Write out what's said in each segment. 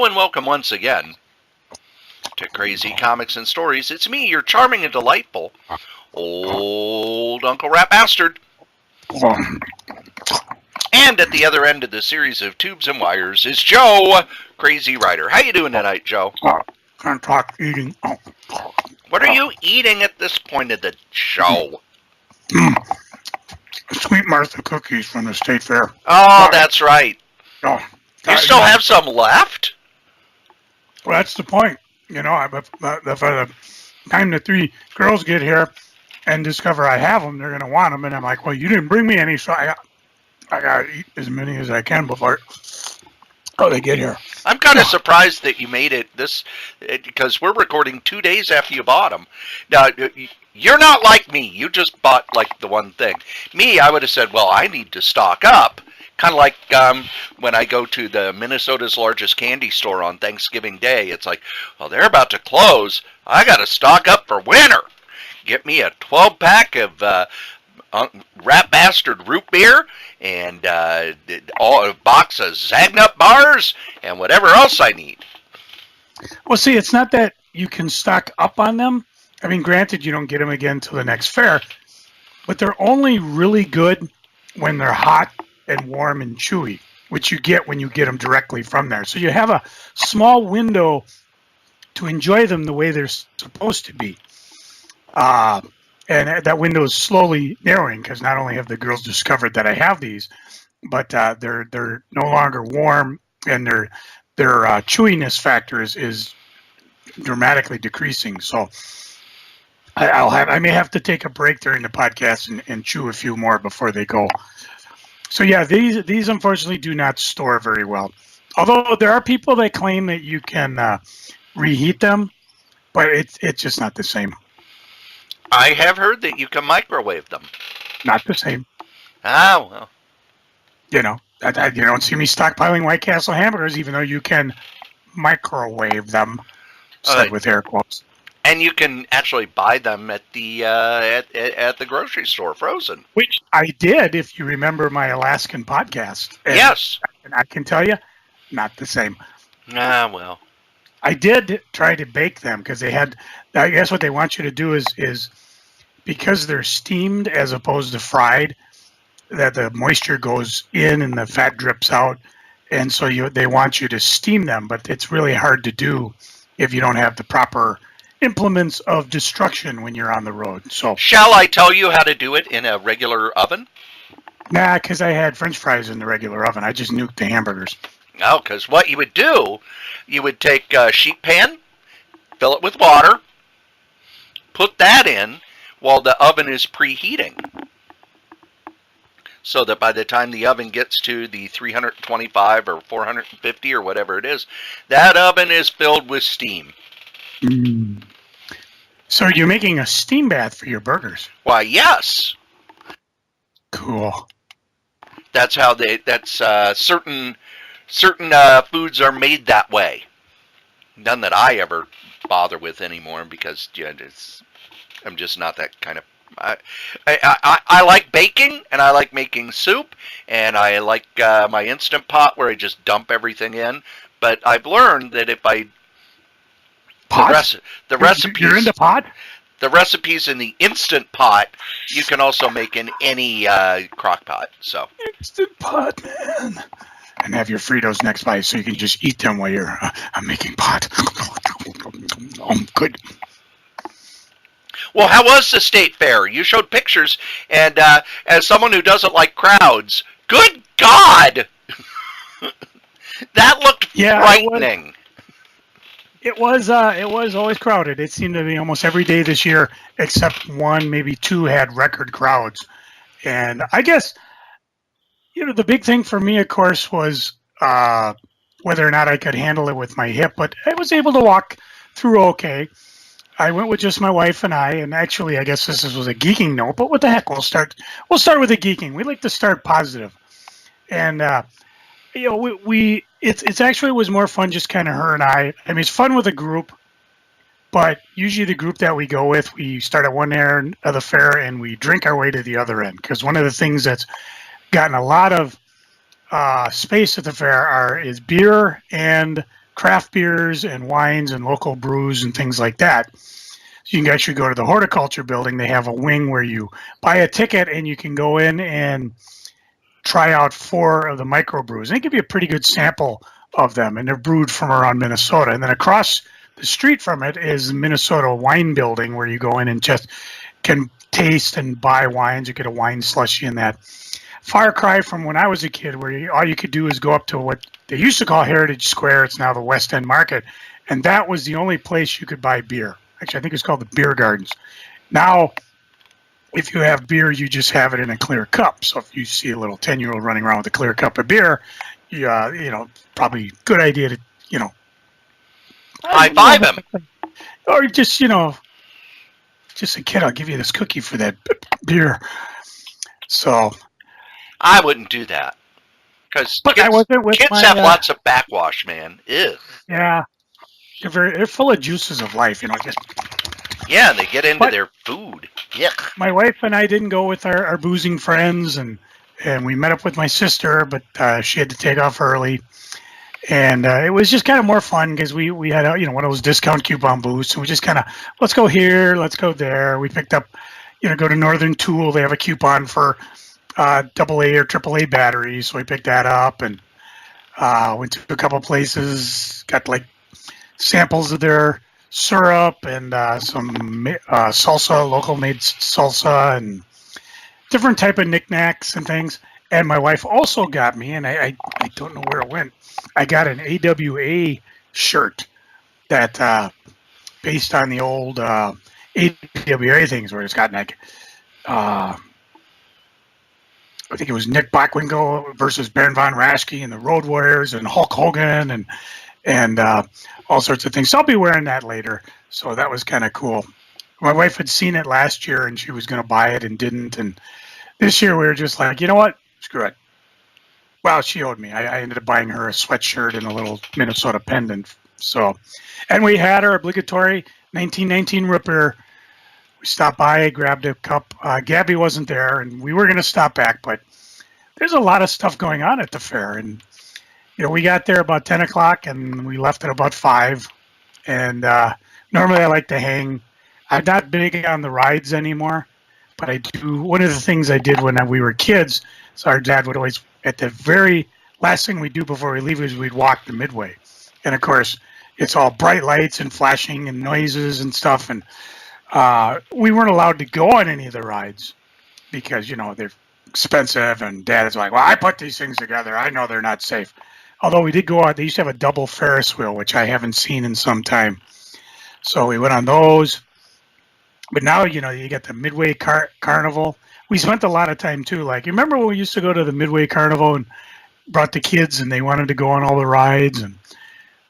Hello and welcome once again to Crazy Comics and Stories. It's me, your charming and delightful old Uncle Rat Bastard. And at the other end of the series of tubes and wires is Joe, Crazy Rider. How you doing tonight, Joe? Can't talk eating. What are you eating at this point of the show? Sweet Martha cookies from the State Fair. Oh, that's right. Oh, You still have some left? Well, that's the point. You know, by the time the three girls get here and discover I have them, they're going to want them. And I'm like, well, you didn't bring me any, so I got to eat as many as I can before they get here. I'm kind of surprised that you made it because we're recording 2 days after you bought them. Now, you're not like me. You just bought, like, the one thing. Me, I would have said, well, I need to stock up. Kind of like when I go to the Minnesota's largest candy store on Thanksgiving Day. It's like, well, they're about to close. I got to stock up for winter. Get me a 12-pack of Rat Bastard root beer and a box of Zagnut bars and whatever else I need. Well, see, it's not that you can stock up on them. I mean, granted, you don't get them again till the next fair, but they're only really good when they're hot and warm and chewy, which you get when you get them directly from there. So you have a small window to enjoy them the way they're supposed to be. And that window is slowly narrowing because not only have the girls discovered that I have these, but they're no longer warm, and their chewiness factor is dramatically decreasing. So I may have to take a break during the podcast and chew a few more before they go. So yeah, these unfortunately do not store very well. Although there are people that claim that you can reheat them, but it's just not the same. I have heard that you can microwave them. Not the same. Ah, well. You know, you don't see me stockpiling White Castle hamburgers, even though you can microwave them, said with air quotes. And you can actually buy them at the at the grocery store, frozen. Which I did, if you remember my Alaskan podcast. Yes. And I can tell you, not the same. Ah, well. I did try to bake them because they had, I guess what they want you to do is because they're steamed as opposed to fried, that the moisture goes in and the fat drips out. And so they want you to steam them, but it's really hard to do if you don't have the proper implements of destruction when you're on the road. So, shall I tell you how to do it in a regular oven? Nah, because I had French fries in the regular oven. I just nuked the hamburgers. No, because what you would do, you would take a sheet pan, fill it with water, put that in while the oven is preheating. So that by the time the oven gets to the 325 or 450 or whatever it is, that oven is filled with steam. Mm. So you're making a steam bath for your burgers? Why, yes. Cool. That's how certain foods are made that way. None that I ever bother with anymore because I'm just not that kind of. I like baking, and I like making soup, and I like my Instant Pot where I just dump everything in. But I've learned that if I the recipes. You're into pot? The recipes in the Instant Pot, you can also make in any crock pot. So Instant Pot, man. And have your Fritos next by so you can just eat them while you're I'm making pot. Good. Well, how was the state fair? You showed pictures, and as someone who doesn't like crowds, good God! That looked frightening. It was always crowded. It seemed to be almost every day this year, except one, maybe two, had record crowds. And I guess, the big thing for me, of course, was whether or not I could handle it with my hip. But I was able to walk through okay. I went with just my wife and I, and actually, I guess this was a geeking note. But what the heck? We'll start with the geeking. We like to start positive, and It's actually was more fun just kind of her and I. I mean, it's fun with a group, but usually the group that we go with, we start at one end of the fair and we drink our way to the other end. Because one of the things that's gotten a lot of space at the fair is beer and craft beers and wines and local brews and things like that. So you can actually go to the horticulture building. They have a wing where you buy a ticket and you can go in and try out 4 of the microbrews. And they give you a pretty good sample of them, and they're brewed from around Minnesota. And then across the street from it is the Minnesota Wine Building, where you go in and just can taste and buy wines. You get a wine slushie in that. Far cry from when I was a kid, where all you could do is go up to what they used to call Heritage Square. It's now the West End Market, and that was the only place you could buy beer. Actually, I think it's called the Beer Gardens. Now, if you have beer, you just have it in a clear cup. So if you see a little 10-year-old running around with a clear cup of beer, probably good idea to, high five him. Or just, just a kid, I'll give you this cookie for that beer. So I wouldn't do that. Because kids have lots of backwash, man. Ew. Yeah. They're full of juices of life, just. Yeah, they get into their food. Yuck. My wife and I didn't go with our boozing friends, and we met up with my sister, but she had to take off early. And it was just kind of more fun because we had one of those discount coupon booths, and we just kind of, let's go here, let's go there. We picked up, go to Northern Tool. They have a coupon for AA or AAA batteries, so we picked that up and went to a couple places, got like samples of their syrup and some salsa, local made salsa, and different type of knickknacks and things. And my wife also got me, and I don't know where it went, I got an AWA shirt that based on the old AWA things, where it's got like I think it was Nick Bockwinkel versus Baron von Raschke and the Road Warriors and Hulk Hogan and all sorts of things. So I'll be wearing that later. So that was kind of cool. My wife had seen it last year and she was going to buy it and didn't. And this year we were just like, you know what? Screw it. Well, she owed me. I ended up buying her a sweatshirt and a little Minnesota pendant. So, and we had our obligatory 1919 root beer. We stopped by, grabbed a cup. Gabby wasn't there, and we were going to stop back, but there's a lot of stuff going on at the fair. And, we got there about 10 o'clock, and we left at about 5. And normally I like to hang. I'm not big on the rides anymore, but I do. One of the things I did when we were kids, so our dad would always, at the very last thing we do before we leave is we'd walk the Midway. And, of course, it's all bright lights and flashing and noises and stuff, and we weren't allowed to go on any of the rides because, they're expensive, and Dad is like, well, I put these things together. I know they're not safe. Although we did go out, they used to have a double Ferris wheel, which I haven't seen in some time. So we went on those. But now, you get the Midway Carnival. We spent a lot of time, too. Like, you remember when we used to go to the Midway Carnival and brought the kids and they wanted to go on all the rides? And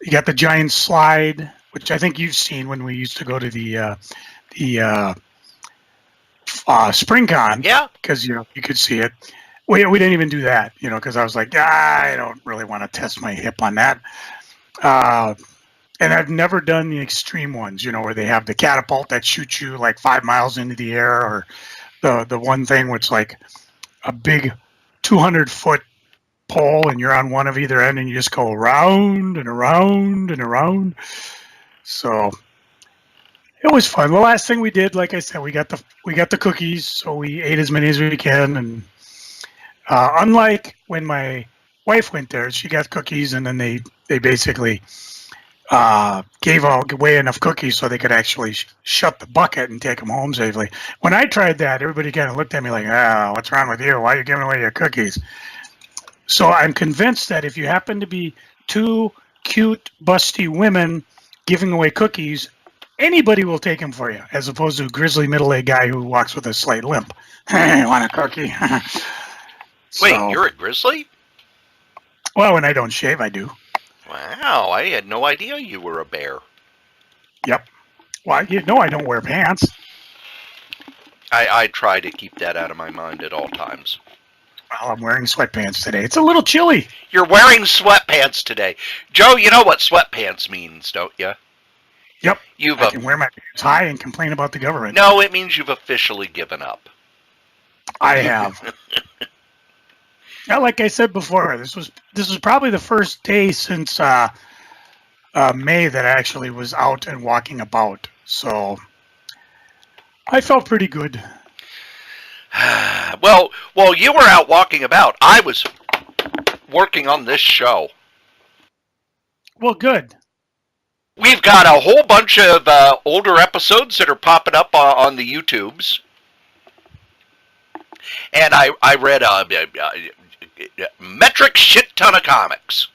you got the giant slide, which I think you've seen when we used to go to the SpringCon. Yeah. Because, you could see it. We didn't even do that, because I was like, I don't really want to test my hip on that. And I've never done the extreme ones, where they have the catapult that shoots you like 5 miles into the air, or the one thing which like a big 200-foot pole and you're on one of either end and you just go around and around and around. So it was fun. The last thing we did, like I said, we got the cookies, so we ate as many as we can. And unlike when my wife went there, she got cookies, and then they basically gave away enough cookies so they could actually shut the bucket and take them home safely. When I tried that, everybody kind of looked at me like, what's wrong with you? Why are you giving away your cookies? So I'm convinced that if you happen to be 2 cute, busty women giving away cookies, anybody will take them for you, as opposed to a grizzly middle-aged guy who walks with a slight limp. Hey, want a cookie? Wait, you're a grizzly? Well, when I don't shave, I do. Wow, I had no idea you were a bear. Yep. Well, I don't wear pants. I try to keep that out of my mind at all times. Well, I'm wearing sweatpants today. It's a little chilly. You're wearing sweatpants today. Joe, you know what sweatpants means, don't you? Yep. I can wear my pants high and complain about the government. No, it means you've officially given up. I have. Now, like I said before, this was probably the first day since May that I actually was out and walking about. So I felt pretty good. Well, while you were out walking about, I was working on this show. Well, good. We've got a whole bunch of older episodes that are popping up on the YouTubes. And I read a metric shit ton of comics.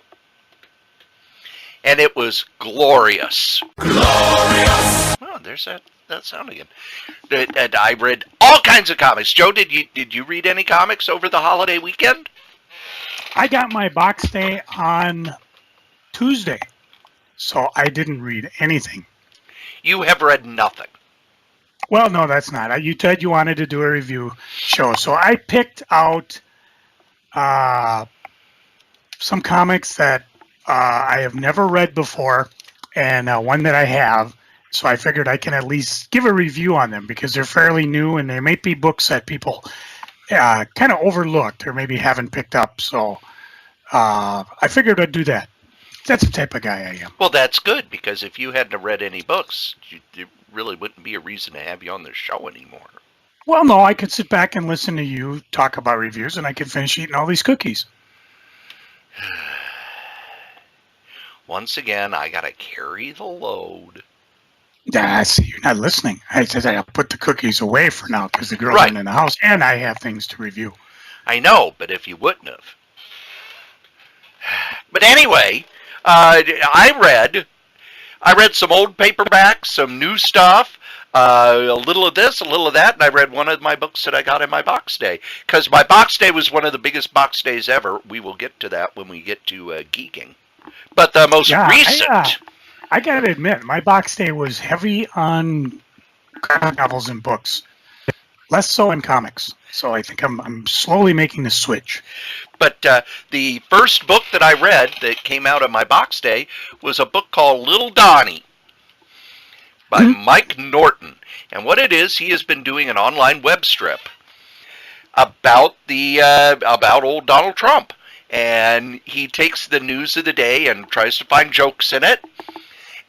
And it was glorious. Glorious! Oh, there's that sound again. And I read all kinds of comics. Joe, did you read any comics over the holiday weekend? I got my box day on Tuesday, so I didn't read anything. You have read nothing. Well, no, that's not. You said you wanted to do a review show, so I picked out some comics that I have never read before, and one that I have. So I figured I can at least give a review on them because they're fairly new, and they might be books that people kind of overlooked or maybe haven't picked up. So I figured I'd do that. That's the type of guy I am. Well, that's good, because if you hadn't read any books, there really wouldn't be a reason to have you on the show anymore. Well, no, I could sit back and listen to you talk about reviews, and I could finish eating all these cookies. Once again, I got to carry the load. See, you're not listening. I said I'll put the cookies away for now because the girls Right. aren't in the house, and I have things to review. I know, but if you wouldn't have. But anyway, I read some old paperbacks, some new stuff, a little of this, a little of that, and I read one of my books that I got in my box day. Because my box day was one of the biggest box days ever. We will get to that when we get to geeking. But the most recent... I got to admit, my box day was heavy on graphic novels and books. Less so in comics. So I think I'm slowly making the switch. But the first book that I read that came out of my box day was a book called Lil Donnie by Mike Norton. And what it is, he has been doing an online web strip about about old Donald Trump. And he takes the news of the day and tries to find jokes in it.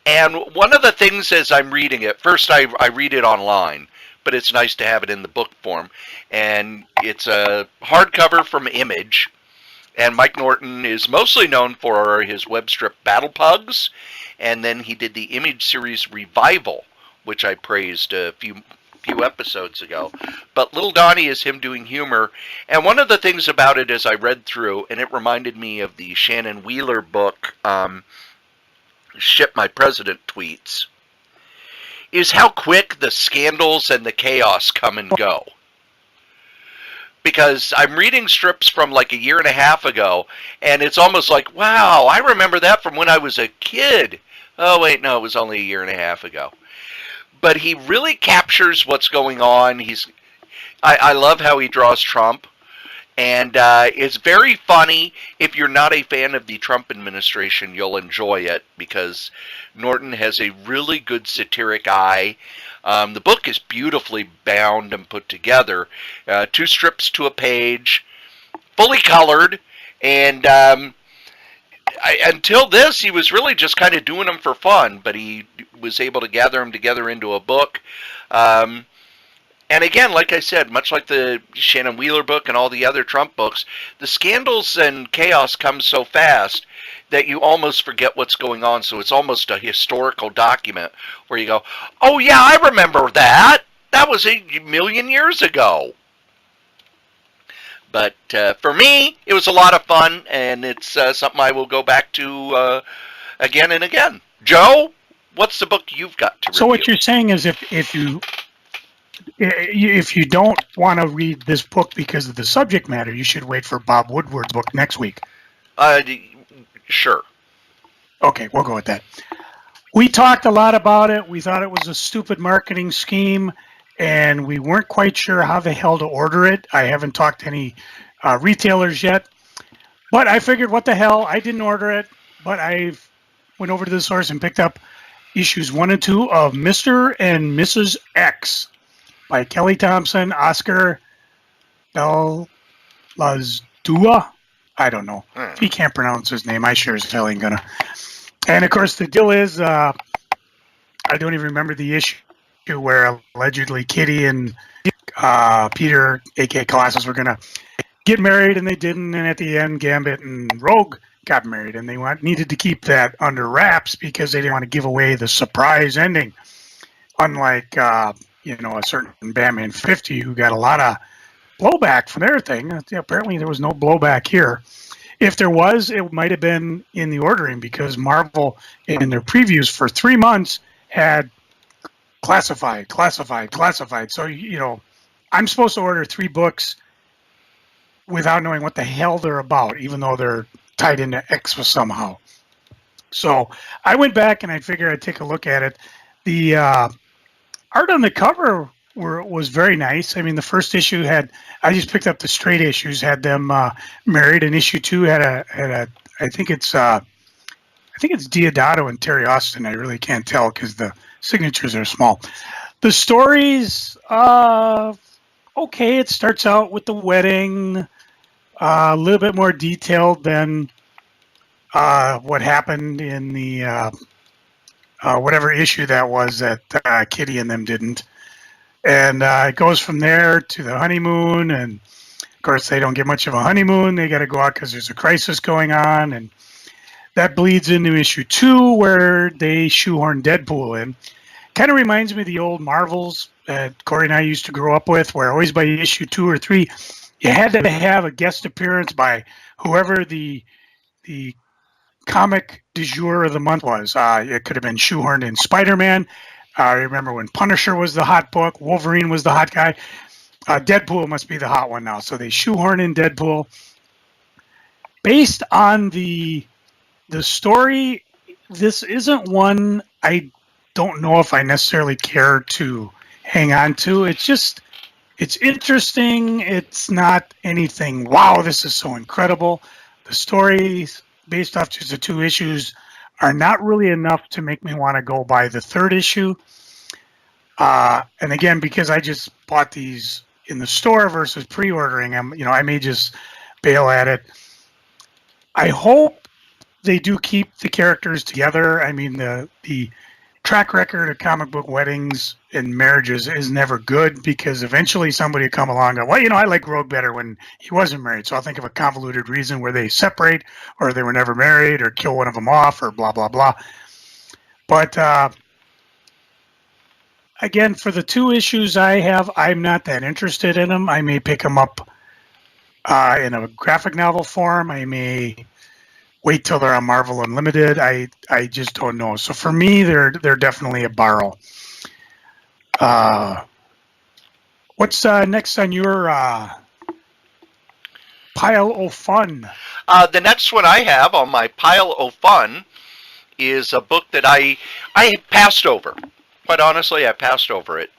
And one of the things as I'm reading it, first I read it online, but it's nice to have it in the book form. And it's a hardcover from Image. And Mike Norton is mostly known for his web strip Battle Pugs. And then he did the Image series Revival, which I praised a few episodes ago. But Lil Donnie is him doing humor. And one of the things about it as I read through, and it reminded me of the Shannon Wheeler book, Ship My President Tweets, is how quick the scandals and the chaos come and go. Because I'm reading strips from like a year and a half ago, and it's almost like, wow, I remember that from when I was a kid. Oh, wait, no, it was only a year and a half ago. But he really captures what's going on. I love how he draws Trump. And it's very funny. If you're not a fan of the Trump administration, you'll enjoy it because Norton has a really good satiric eye. The book is beautifully bound and put together. 2 strips to a page, fully colored. And until this, he was really just kind of doing them for fun, but he was able to gather them together into a book. And again, like I said, much like the Shannon Wheeler book and all the other Trump books, the scandals and chaos come so fast that you almost forget what's going on. So it's almost a historical document where you go, oh yeah, I remember that. That was a million years ago. But for me, it was a lot of fun, and it's something I will go back to again and again. Joe, what's the book you've got to review? So what you're saying is if you don't want to read this book because of the subject matter, you should wait for Bob Woodward's book next week. Sure. Okay, we'll go with that. We talked a lot about it. We thought it was a stupid marketing scheme, and we weren't quite sure how the hell to order it. I haven't talked to any retailers yet, but I figured, what the hell? I didn't order it, but I went over to the source and picked up issues 1 and 2 of Mr. and Mrs. X by Kelly Thompson, Oscar Bellazdua. I don't know. He can't pronounce his name. I sure as hell ain't gonna. And of course, the deal is, I don't even remember the issue where allegedly Kitty and Peter, aka Colossus, were going to get married, and they didn't. And at the end, Gambit and Rogue got married, and they needed to keep that under wraps because they didn't want to give away the surprise ending. Unlike, a certain Batman 50 who got a lot of blowback from their thing. Apparently, there was no blowback here. If there was, it might have been in the ordering because Marvel, in their previews for 3 months, had classified. So, I'm supposed to order 3 books without knowing what the hell they're about, even though they're tied into X somehow. So I went back and I figured I'd take a look at it. The art on the cover was very nice. I mean, the first issue I just picked up the straight issues, had them married, and issue 2 had a I think it's Diodato and Terry Austin. I really can't tell because the signatures are small. The stories, okay, it starts out with the wedding, a little bit more detailed than what happened in the whatever issue that was that Kitty and them didn't. And it goes from there to the honeymoon, and of course they don't get much of a honeymoon. They got to go out because there's a crisis going on, and that bleeds into issue 2 where they shoehorn Deadpool in. Kind of reminds me of the old Marvels that Cory and I used to grow up with, where always by issue 2 or 3, you had to have a guest appearance by whoever the comic du jour of the month was. It could have been shoehorned in Spider-Man. I remember when Punisher was the hot book, Wolverine was the hot guy. Deadpool must be the hot one now. So they shoehorn in Deadpool. Based on the story, this isn't one I don't know if I necessarily care to hang on to. It's interesting. It's not anything, wow, this is so incredible. The stories based off just the 2 issues are not really enough to make me want to go buy the 3rd issue. And again, because I just bought these in the store versus pre-ordering them, I may just bail at it. I hope they do keep the characters together. I mean, the track record of comic book weddings and marriages is never good because eventually somebody will come along and go, well, I like Rogue better when he wasn't married. So I'll think of a convoluted reason where they separate or they were never married or kill one of them off or blah, blah, blah. But again, for the 2 issues I have, I'm not that interested in them. I may pick them up in a graphic novel form. I may wait till they're on Marvel Unlimited. I just don't know. So for me, they're definitely a borrow. What's next on your pile of fun? The next one I have on my pile of fun is a book that I passed over. Quite honestly, I passed over it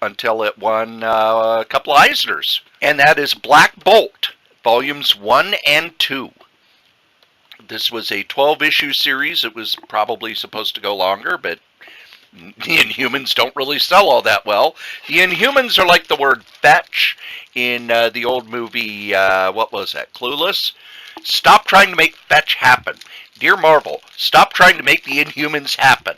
until it won a couple of Eisners. And that is Black Bolt, Volumes 1 and 2. This was a 12-issue series. It was probably supposed to go longer, but the Inhumans don't really sell all that well. The Inhumans are like the word fetch in the old movie, what was that, Clueless? Stop trying to make fetch happen. Dear Marvel, stop trying to make the Inhumans happen.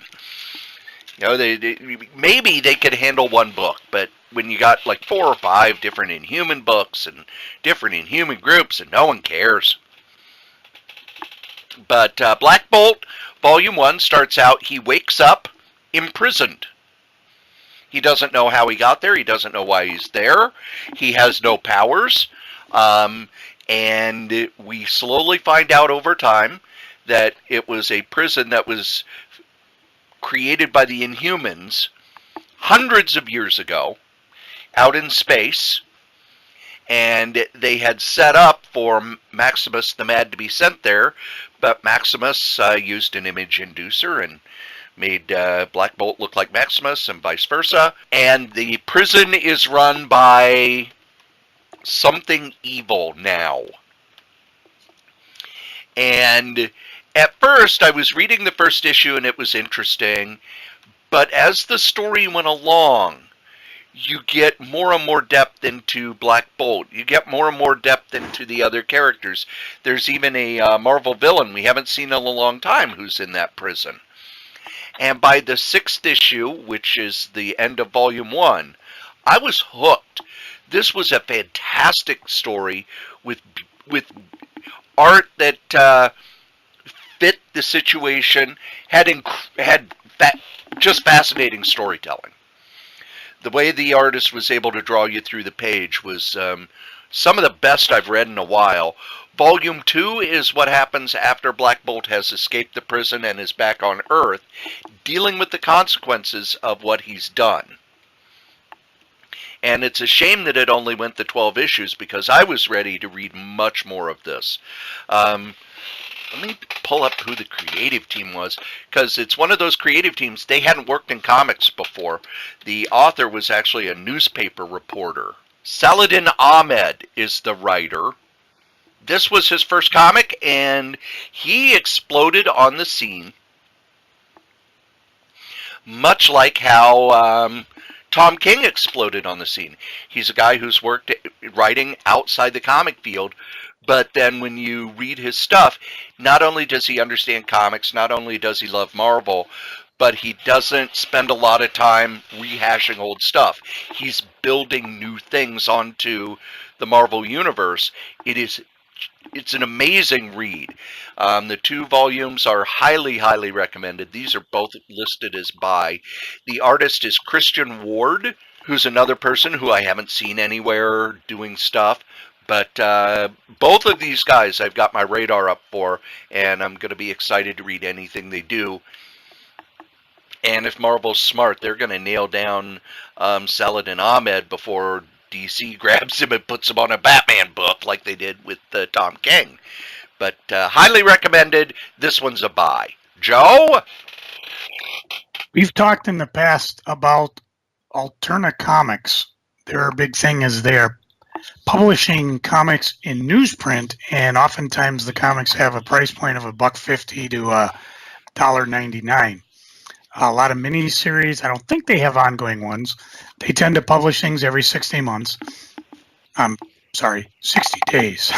Maybe they could handle one book, but when you got like 4 or 5 different Inhuman books and different Inhuman groups and no one cares. But Black Bolt, Volume 1 starts out, he wakes up imprisoned. He doesn't know how he got there. He doesn't know why he's there. He has no powers. And we slowly find out over time that it was a prison that was created by the Inhumans hundreds of years ago out in space. And they had set up for Maximus the Mad to be sent there, but Maximus used an image inducer and made Black Bolt look like Maximus and vice versa. And the prison is run by something evil now. And at first, I was reading the first issue and it was interesting, but as the story went along, you get more and more depth into Black Bolt. You get more and more depth into the other characters. There's even a Marvel villain we haven't seen in a long time who's in that prison. And by the 6th issue, which is the end of Volume 1, I was hooked. This was a fantastic story with art that fit the situation, had just fascinating storytelling. The way the artist was able to draw you through the page was some of the best I've read in a while. Volume 2 is what happens after Black Bolt has escaped the prison and is back on Earth, dealing with the consequences of what he's done. And it's a shame that it only went the 12 issues, because I was ready to read much more of this. Let me pull up who the creative team was, because it's one of those creative teams. They hadn't worked in comics before. The author was actually a newspaper reporter. Saladin Ahmed is the writer. This was his first comic, and he exploded on the scene, much like how Tom King exploded on the scene. He's a guy who's worked writing outside the comic field, but then when you read his stuff, not only does he understand comics, not only does he love Marvel, but he doesn't spend a lot of time rehashing old stuff. He's building new things onto the Marvel Universe. It's an amazing read. The 2 volumes are highly, highly recommended. These are both listed as buy. The artist is Christian Ward, who's another person who I haven't seen anywhere doing stuff. But both of these guys I've got my radar up for, and I'm going to be excited to read anything they do. And if Marvel's smart, they're going to nail down Saladin Ahmed before DC grabs him and puts him on a Batman book like they did with Tom King. But highly recommended. This one's a buy. Joe? We've talked in the past about Alterna Comics. Their big thing is they're publishing comics in newsprint, and oftentimes the comics have a price point of $1.50 to $1.99. A lot of miniseries. I don't think they have ongoing ones. They tend to publish things every 60 months. 60 days.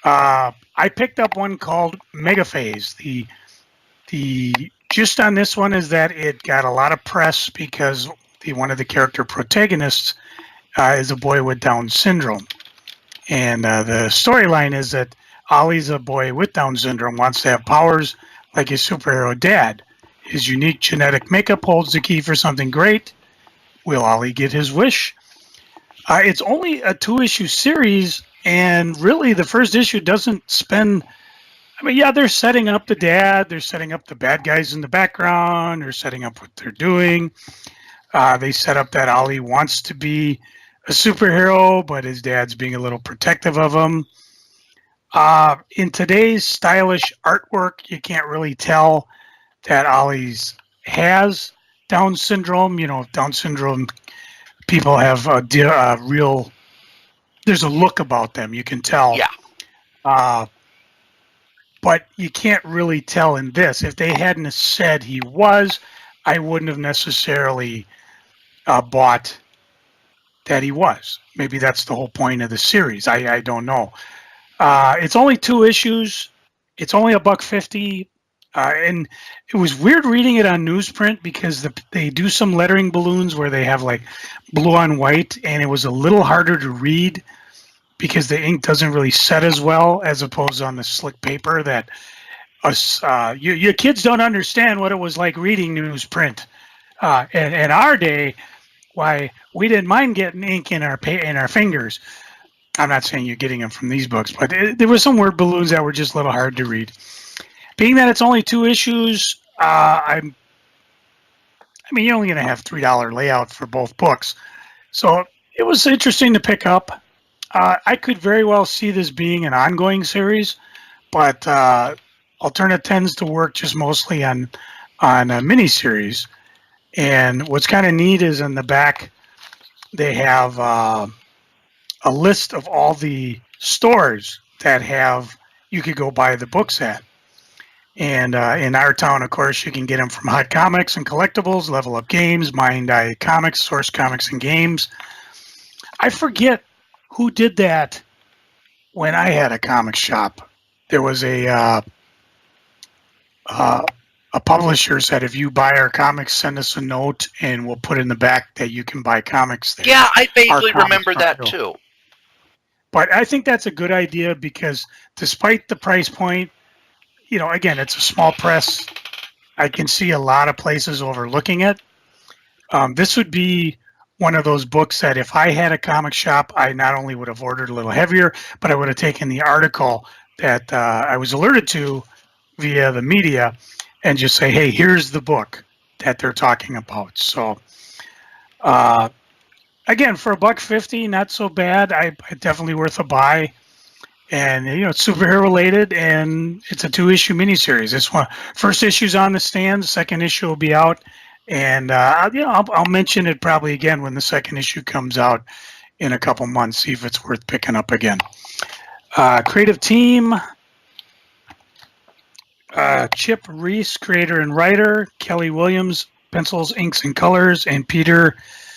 I picked up one called Metaphase. The gist on this one is that it got a lot of press because one of the character protagonists is a boy with Down syndrome. And the storyline is that Ollie's a boy with Down syndrome, wants to have powers like his superhero dad. His unique genetic makeup holds the key for something great. Will Ollie get his wish? It's only a 2-issue series, and really the first issue doesn't spend... I mean, yeah, they're setting up the dad, they're setting up the bad guys in the background, they're setting up what they're doing. They set up that Ollie wants to be a superhero, but his dad's being a little protective of him. In today's stylish artwork, you can't really tell that Ollie's has Down syndrome. You know, Down syndrome people have a real... There's a look about them, you can tell. Yeah. But you can't really tell in this. If they hadn't said he was, I wouldn't have necessarily bought that he was. Maybe that's the whole point of the series. I don't know. It's only 2 issues. It's only $1.50. And it was weird reading it on newsprint because they do some lettering balloons where they have like blue on white, and it was a little harder to read because the ink doesn't really set as well as opposed on the slick paper that us your kids don't understand what it was like reading newsprint. And in our day, why we didn't mind getting ink in our fingers. I'm not saying you're getting them from these books, but there were some word balloons that were just a little hard to read. Being that it's only 2 issues, I mean, you're only going to have $3 layout for both books. So it was interesting to pick up. I could very well see this being an ongoing series, but Alterna tends to work just mostly on a miniseries. And what's kind of neat is in the back, they have a list of all the stores that you could go buy the books at. And in our town, of course, you can get them from Hot Comics and Collectibles, Level Up Games, Mind Eye Comics, Source Comics and Games. I forget who did that when I had a comic shop. There was a publisher said, if you buy our comics, send us a note, and we'll put in the back that you can buy comics there. Yeah, I vaguely Our comics remember that aren't too. But I think that's a good idea because despite the price point, you know, again, it's a small press. I can see a lot of places overlooking it. This would be one of those books that if I had a comic shop, I not only would have ordered a little heavier, but I would have taken the article that I was alerted to via the media and just say, hey, here's the book that they're talking about. So, again, for $1.50, not so bad. Definitely worth a buy. And, you know, it's superhero related, and it's a 2-issue miniseries. This one, first issue's on the stand, the second issue will be out. And, you know, I'll mention it probably again when the second issue comes out in a couple months, see if it's worth picking up again. Creative team, Chip Reese, creator and writer, Kelly Williams, pencils, inks, and colors, and Peter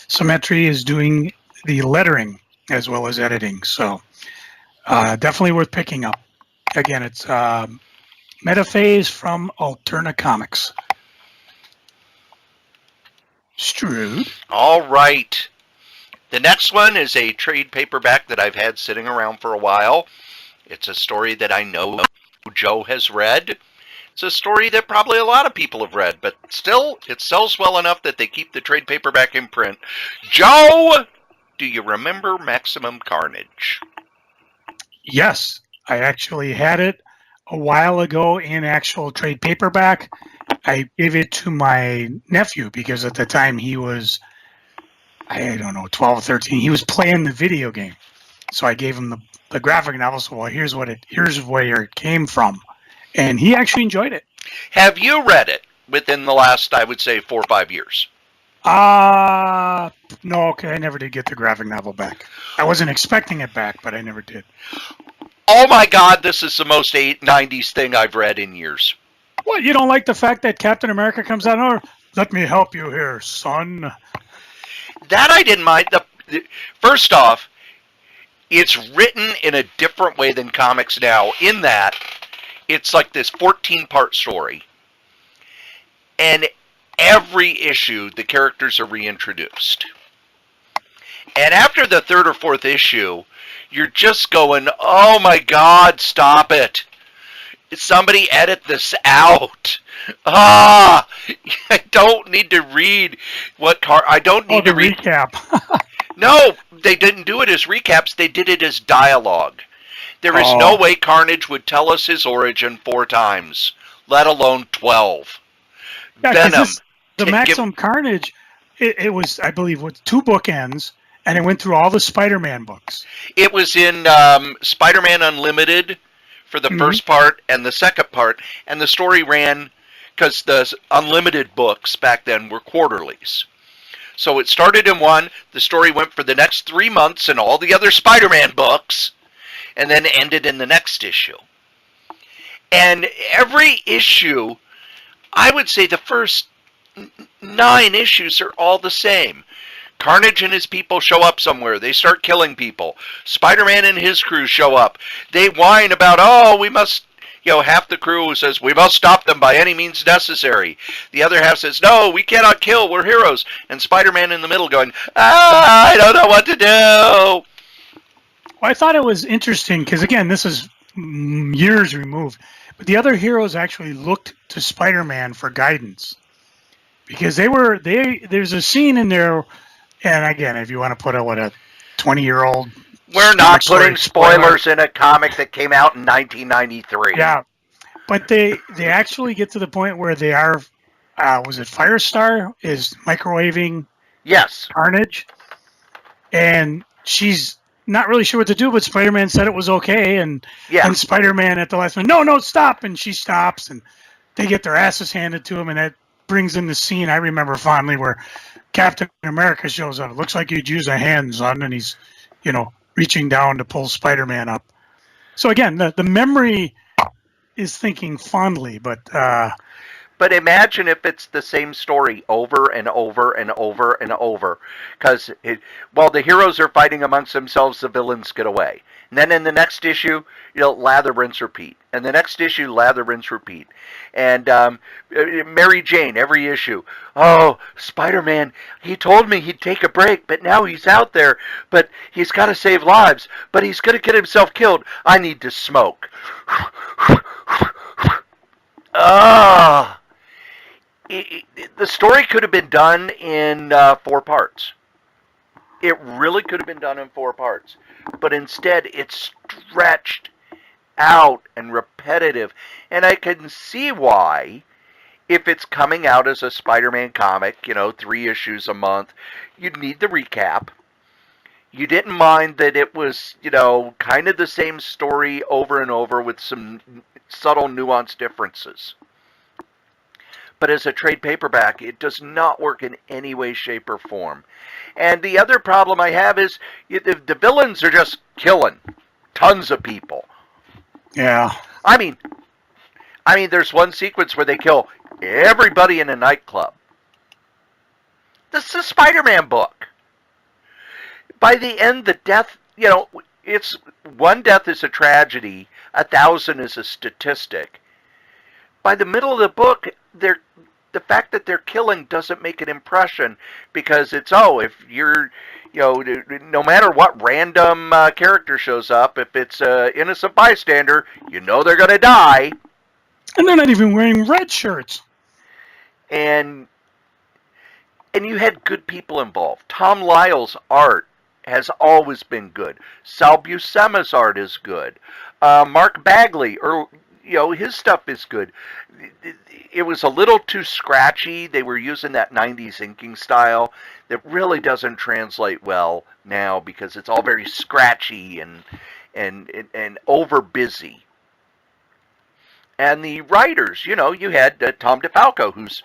Symmetry is doing the lettering as well as editing. So definitely worth picking up. Again, it's Metaphase from Alterna Comics. Strood. All right. The next one is a trade paperback that I've had sitting around for a while. It's a story that I know Joe has read. It's a story that probably a lot of people have read, but still, it sells well enough that they keep the trade paperback in print. Joe, do you remember Maximum Carnage? Yes, I actually had it a while ago in actual trade paperback. I gave it to my nephew because at the time he was, I don't know, 12 or 13. He was playing the video game. So I gave him the graphic novel. So, well, here's where it came from. And he actually enjoyed it. Have you read it within the last, I would say, 4 or 5 years? No, okay, I never did get the graphic novel back. I wasn't expecting it back, but I never did. Oh my God, this is the most 90s thing I've read in years. What, you don't like the fact that Captain America comes out and, let me help you here, son? That I didn't mind. First off, it's written in a different way than comics now, in that it's like this 14-part story. And every issue, the characters are reintroduced. And after the 3rd or 4th issue, you're just going, oh my God, stop it. Somebody edit this out. I don't need to read I don't need to read. Recap. No, they didn't do it as recaps. They did it as dialogue. There is no way Carnage would tell us his origin 4 times, let alone 12. Yeah, Venom. The Maximum Carnage, it was, I believe, with 2 bookends, and it went through all the Spider-Man books. It was in Spider-Man Unlimited for the first part and the second part, and the story ran, because the Unlimited books back then were quarterlies. So it started in one, the story went for the next 3 months in all the other Spider-Man books, and then ended in the next issue. And every issue, I would say the first 9 issues are all the same. Carnage and his people show up somewhere. They start killing people. Spider-Man and his crew show up. They whine about, we must, half the crew says, we must stop them by any means necessary. The other half says, no, we cannot kill. We're heroes. And Spider-Man in the middle going, I don't know what to do. Well, I thought it was interesting because, again, this is years removed. But the other heroes actually looked to Spider-Man for guidance. Because there's a scene in there, and again, if you want to put a 20-year-old... We're not putting spoilers in a comic that came out in 1993. Yeah, but they actually get to the point where they are, was it Firestar is microwaving Carnage? And she's not really sure what to do, but Spider-Man said it was okay, and Spider-Man at the last minute, no, stop, and she stops, and they get their asses handed to them, and that brings in the scene I remember fondly where Captain America shows up. It looks like he'd use a hand, son, and he's, reaching down to pull Spider-Man up. So again, the memory is thinking fondly, but But imagine if it's the same story over and over and over and over. Because while the heroes are fighting amongst themselves, the villains get away. And then in the next issue, lather, rinse, repeat. And the next issue, lather, rinse, repeat. And Mary Jane, every issue. Oh, Spider-Man, he told me he'd take a break, but now he's out there. But he's got to save lives. But he's going to get himself killed. I need to smoke. Ah. The story could have been done in 4 parts. It really could have been done in 4 parts. But instead, it's stretched out and repetitive. And I can see why, if it's coming out as a Spider-Man comic, 3 issues a month, you'd need the recap. You didn't mind that it was, kind of the same story over and over with some subtle nuanced differences. But as a trade paperback, it does not work in any way, shape, or form. And the other problem I have is the villains are just killing tons of people. Yeah. I mean, there's one sequence where they kill everybody in a nightclub. This is a Spider-Man book. By the end, the death, it's one death is a tragedy, 1,000 is a statistic. By the middle of the book, the fact that they're killing doesn't make an impression, because it's, if you're, no matter what random character shows up, if it's an innocent bystander, they're going to die. And they're not even wearing red shirts. And you had good people involved. Tom Lyle's art has always been good. Sal Buscema's art is good. Mark Bagley, his stuff is good. It was a little too scratchy. They were using that 90s inking style that really doesn't translate well now, because it's all very scratchy and over busy. And the writers, you had Tom DeFalco, who's,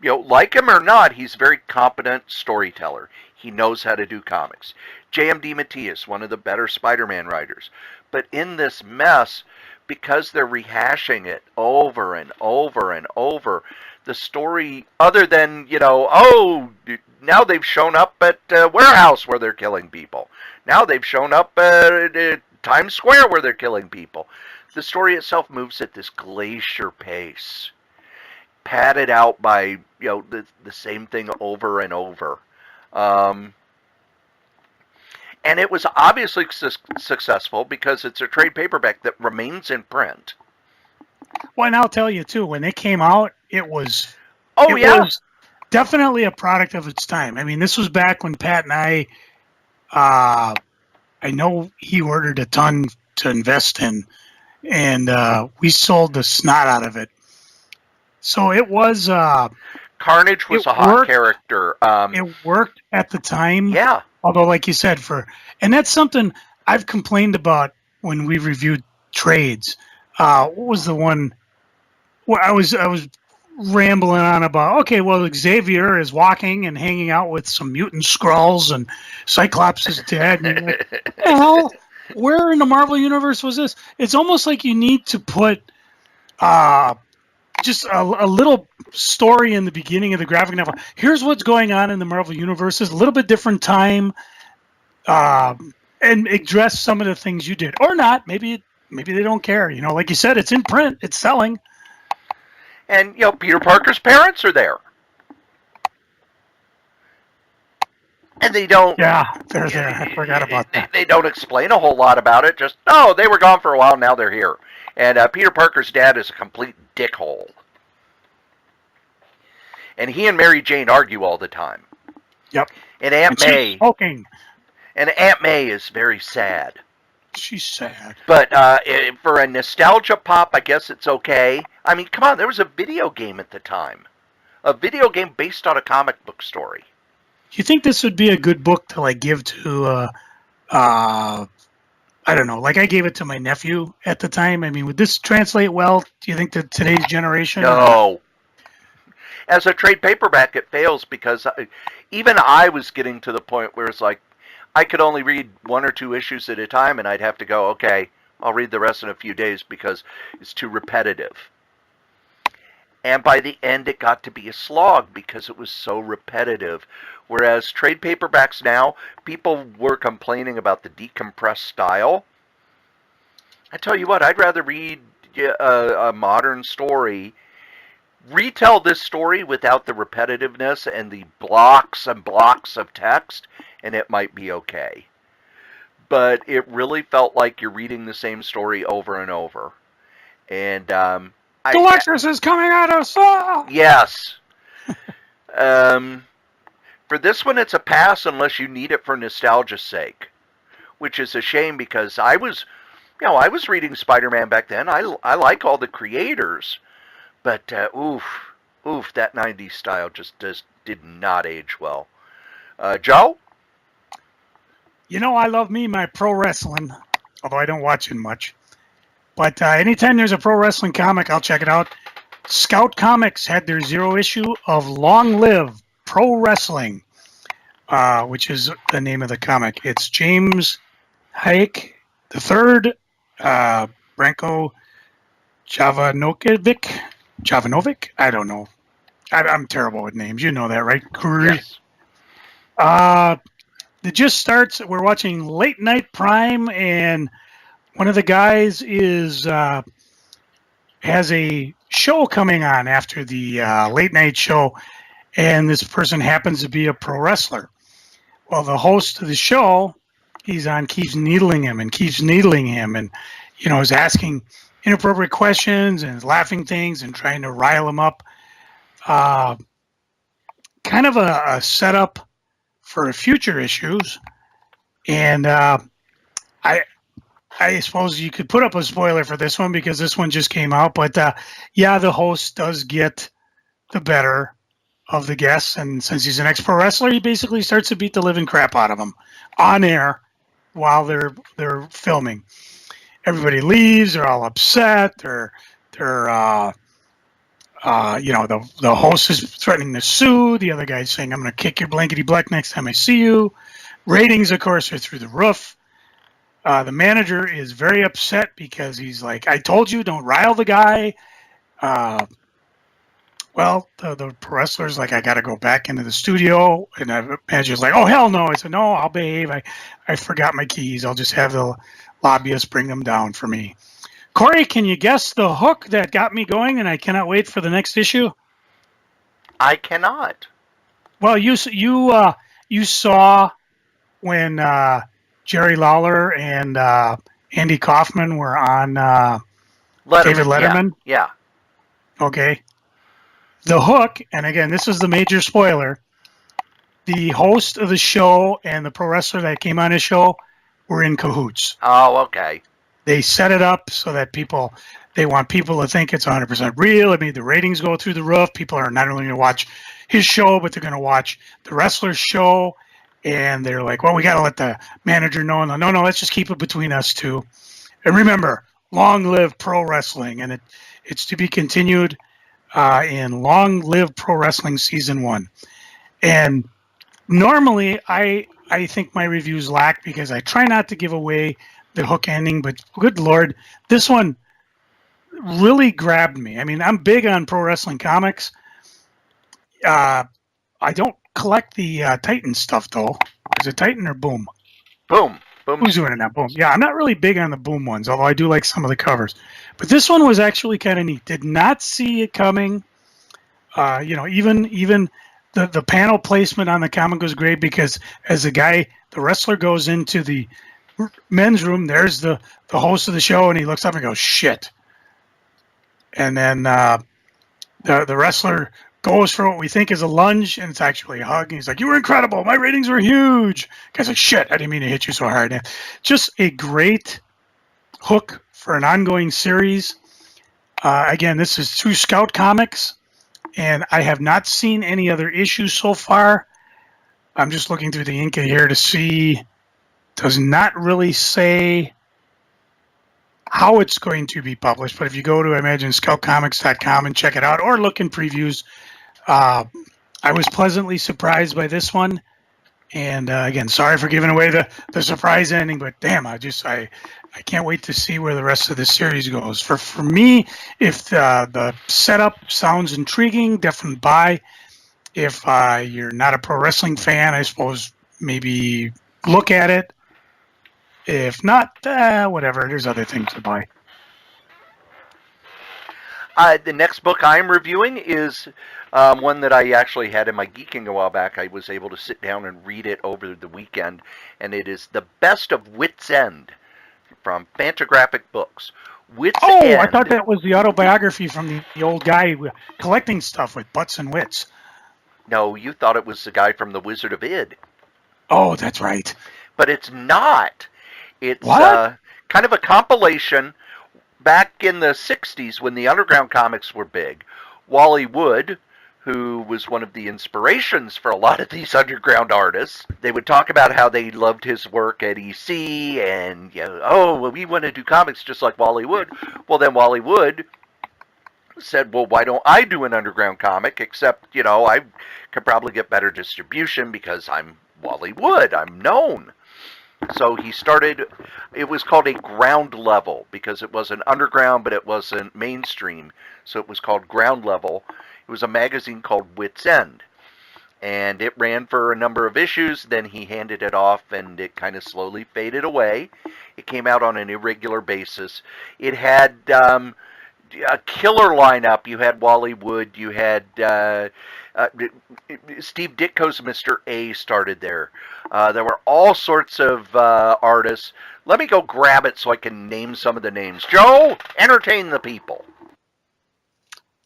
like him or not, he's a very competent storyteller. He knows how to do comics. J.M. DeMatteis, one of the better Spider-Man writers. But in this mess, because they're rehashing it over and over and over, the story, other than, now they've shown up at a warehouse where they're killing people. Now they've shown up at Times Square where they're killing people. The story itself moves at this glacier pace, padded out by, the same thing over and over. And it was obviously successful because it's a trade paperback that remains in print. Well, and I'll tell you, too, when it came out, it was... Oh, it was definitely a product of its time. I mean, this was back when Pat and I know he ordered a ton to invest in, and we sold the snot out of it. So it was... Carnage was a hot character. It worked at the time. Yeah. Although, like you said, and that's something I've complained about when we reviewed trades. What was the one where I was rambling on about? Okay, well, Xavier is walking and hanging out with some mutant Skrulls, and Cyclops is dead. And like, what the hell? Where in the Marvel Universe was this? It's almost like you need to put just a little story in the beginning of the graphic novel. Here's what's going on in the Marvel Universe. It's a little bit different time, and address some of the things you did, or not. Maybe they don't care. Like you said, it's in print, it's selling, and Peter Parker's parents are there, and they don't. Yeah, they're there. I forgot about that. They don't explain a whole lot about it. Just they were gone for a while. Now they're here, and Peter Parker's dad is a complete dickhole. And he and Mary Jane argue all the time. Yep. And Aunt May. Smoking. And Aunt May is very sad. She's sad. But for a nostalgia pop, I guess it's okay. I mean, come on, there was a video game at the time. A video game based on a comic book story. Do you think this would be a good book to give to I don't know, like I gave it to my nephew at the time? I mean, would this translate well, do you think, to today's generation? No. As a trade paperback, it fails because even I was getting to the point where it's like I could only read 1 or 2 issues at a time, and I'd have to go, okay, I'll read the rest in a few days because it's too repetitive. And by the end, it got to be a slog because it was so repetitive. Whereas trade paperbacks now, people were complaining about the decompressed style. I tell you what, I'd rather read a modern story, retell this story without the repetitiveness and the blocks and blocks of text, and it might be okay. But it really felt like you're reading the same story over and over. And Galactus is coming at us! Ah! Yes. For this one, it's a pass unless you need it for nostalgia's sake, which is a shame because I was reading Spider-Man back then. I like all the creators, but that 90s style just did not age well. Joe? I love me my pro wrestling, although I don't watch it much. But anytime there's a pro wrestling comic, I'll check it out. Scout Comics had their 0 issue of Long Live Pro Wrestling, which is the name of the comic. It's James Hayek III, Branko Jovanovic? I don't know. I'm terrible with names. You know that, right? Yes. It just starts. We're watching Late Night Prime, and one of the guys has a show coming on after the late night show, and this person happens to be a pro wrestler. Well, the host of the show he's on keeps needling him, and is asking inappropriate questions and laughing things and trying to rile him up. Kind of a setup for future issues, and I suppose you could put up a spoiler for this one because this one just came out. But the host does get the better of the guests, and since he's an ex-pro wrestler, he basically starts to beat the living crap out of them on air while they're filming. Everybody leaves. They're all upset. The host is threatening to sue. The other guy's saying, "I'm going to kick your blankety black next time I see you." Ratings, of course, are through the roof. The manager is very upset because he's like, "I told you, don't rile the guy." The pro wrestler's like, "I got to go back into the studio." And the manager's like, "Oh, hell no." I said, "No, I'll behave. I forgot my keys. I'll just have the lobbyists bring them down for me." Cory, can you guess the hook that got me going and I cannot wait for the next issue? I cannot. Well, you saw when Jerry Lawler and Andy Kaufman were on David Letterman. Yeah. Okay. The hook, and again, this is the major spoiler, the host of the show and the pro wrestler that came on his show were in cahoots. Oh, okay. They set it up so that they want people to think it's 100% real. It made the ratings go through the roof. People are not only going to watch his show, but they're going to watch the wrestler's show. And they're like, "Well, we got to let the manager know." No, let's just keep it between us two. And remember, long live pro wrestling. And it's to be continued in Long Live Pro Wrestling Season 1. And normally, I think my reviews lack because I try not to give away the hook ending. But good Lord, this one really grabbed me. I mean, I'm big on pro wrestling comics. I don't collect the Titan stuff, though. Is it Titan or Boom? Boom. Who's doing it now? Boom. Yeah, I'm not really big on the Boom ones, although I do like some of the covers. But this one was actually kind of neat. Did not see it coming. Even the panel placement on the comic was great because as the wrestler goes into the men's room, there's the host of the show, and he looks up and goes, "Shit." And then the wrestler goes for what we think is a lunge, and it's actually a hug. And he's like, "You were incredible. My ratings were huge." Guy's like, "Shit, I didn't mean to hit you so hard." Just a great hook for an ongoing series. Again, this is through Scout Comics, and I have not seen any other issues so far. I'm just looking through the ink here to see. Does not really say how it's going to be published, but if you go to, I imagine, scoutcomics.com and check it out, or look in previews. I was pleasantly surprised by this one, and again, sorry for giving away the surprise ending, but damn, I can't wait to see where the rest of the series goes. For me, if the setup sounds intriguing, definitely buy. If you're not a pro wrestling fan, I suppose maybe look at it. If not, whatever. There's other things to buy. The next book I'm reviewing is one that I actually had in my geeking a while back. I was able to sit down and read it over the weekend, and it is The Best of Witzend from Fantagraphic Books. Witzend. I thought that was the autobiography from the old guy collecting stuff with butts and wits. No, you thought it was the guy from The Wizard of Id. Oh, that's right. But it's not. It's What? kind of a compilation. Back in the 60s, when the underground comics were big, Wally Wood, who was one of the inspirations for a lot of these underground artists, they would talk about how they loved his work at EC, and, we want to do comics just like Wally Wood. Well, then Wally Wood said, well, why don't I do an underground comic, except, I could probably get better distribution because I'm Wally Wood, I'm known. So he started, it was called a ground level because it wasn't underground, but it wasn't mainstream. So it was called Ground Level. It was a magazine called Witzend. And it ran for a number of issues. Then he handed it off and it kind of slowly faded away. It came out on an irregular basis. It had a killer lineup. You had Wally Wood. You had Steve Ditko's Mr. A started there. There were all sorts of artists. Let me go grab it so I can name some of the names. Joe, entertain the people.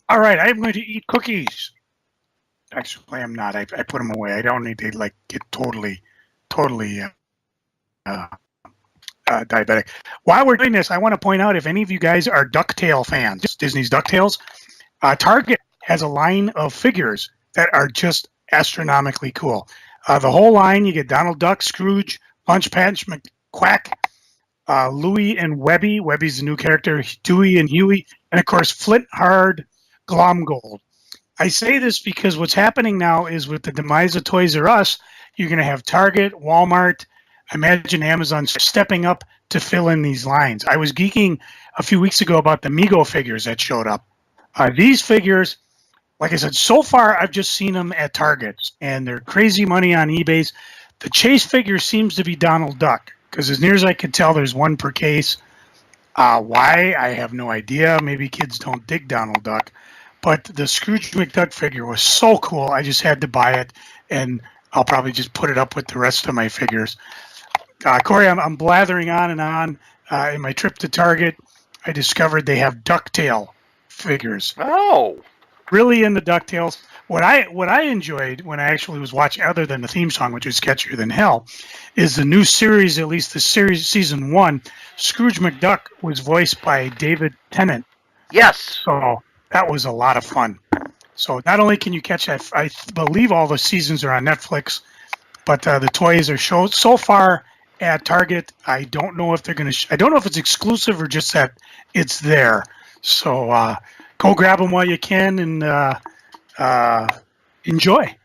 All right, I'm going to eat cookies. Actually, I'm not. I put them away. I don't need to get totally diabetic. While we're doing this, I want to point out if any of you guys are DuckTale fans, Disney's DuckTales, Target has a line of figures that are just astronomically cool. The whole line, you get Donald Duck, Scrooge, Punch Punch, McQuack, Louie and Webby. Webby's the new character, Dewey and Huey, and of course Flint Hard, Glomgold. I say this because what's happening now is with the demise of Toys R Us, you're going to have Target, Walmart, I imagine Amazon stepping up to fill in these lines. I was geeking a few weeks ago about the Mego figures that showed up. These figures, like I said, so far I've just seen them at Targets, and they're crazy money on eBay. The Chase figure seems to be Donald Duck, because as near as I can tell, there's one per case. Why? I have no idea. Maybe kids don't dig Donald Duck. But the Scrooge McDuck figure was so cool, I just had to buy it, and I'll probably just put it up with the rest of my figures. Cory, I'm blathering on and on. In my trip to Target, I discovered they have DuckTale figures. Oh. Really into DuckTales. What I enjoyed when I actually was watching, other than the theme song, which was catchier than hell, is the new series, at least the series season 1, Scrooge McDuck was voiced by David Tennant. Yes. So that was a lot of fun. So not only can you catch that, I believe all the seasons are on Netflix, but the toys are shown so far at Target. I don't know if they're going to. I don't know if it's exclusive or just that it's there. So go grab them while you can and enjoy.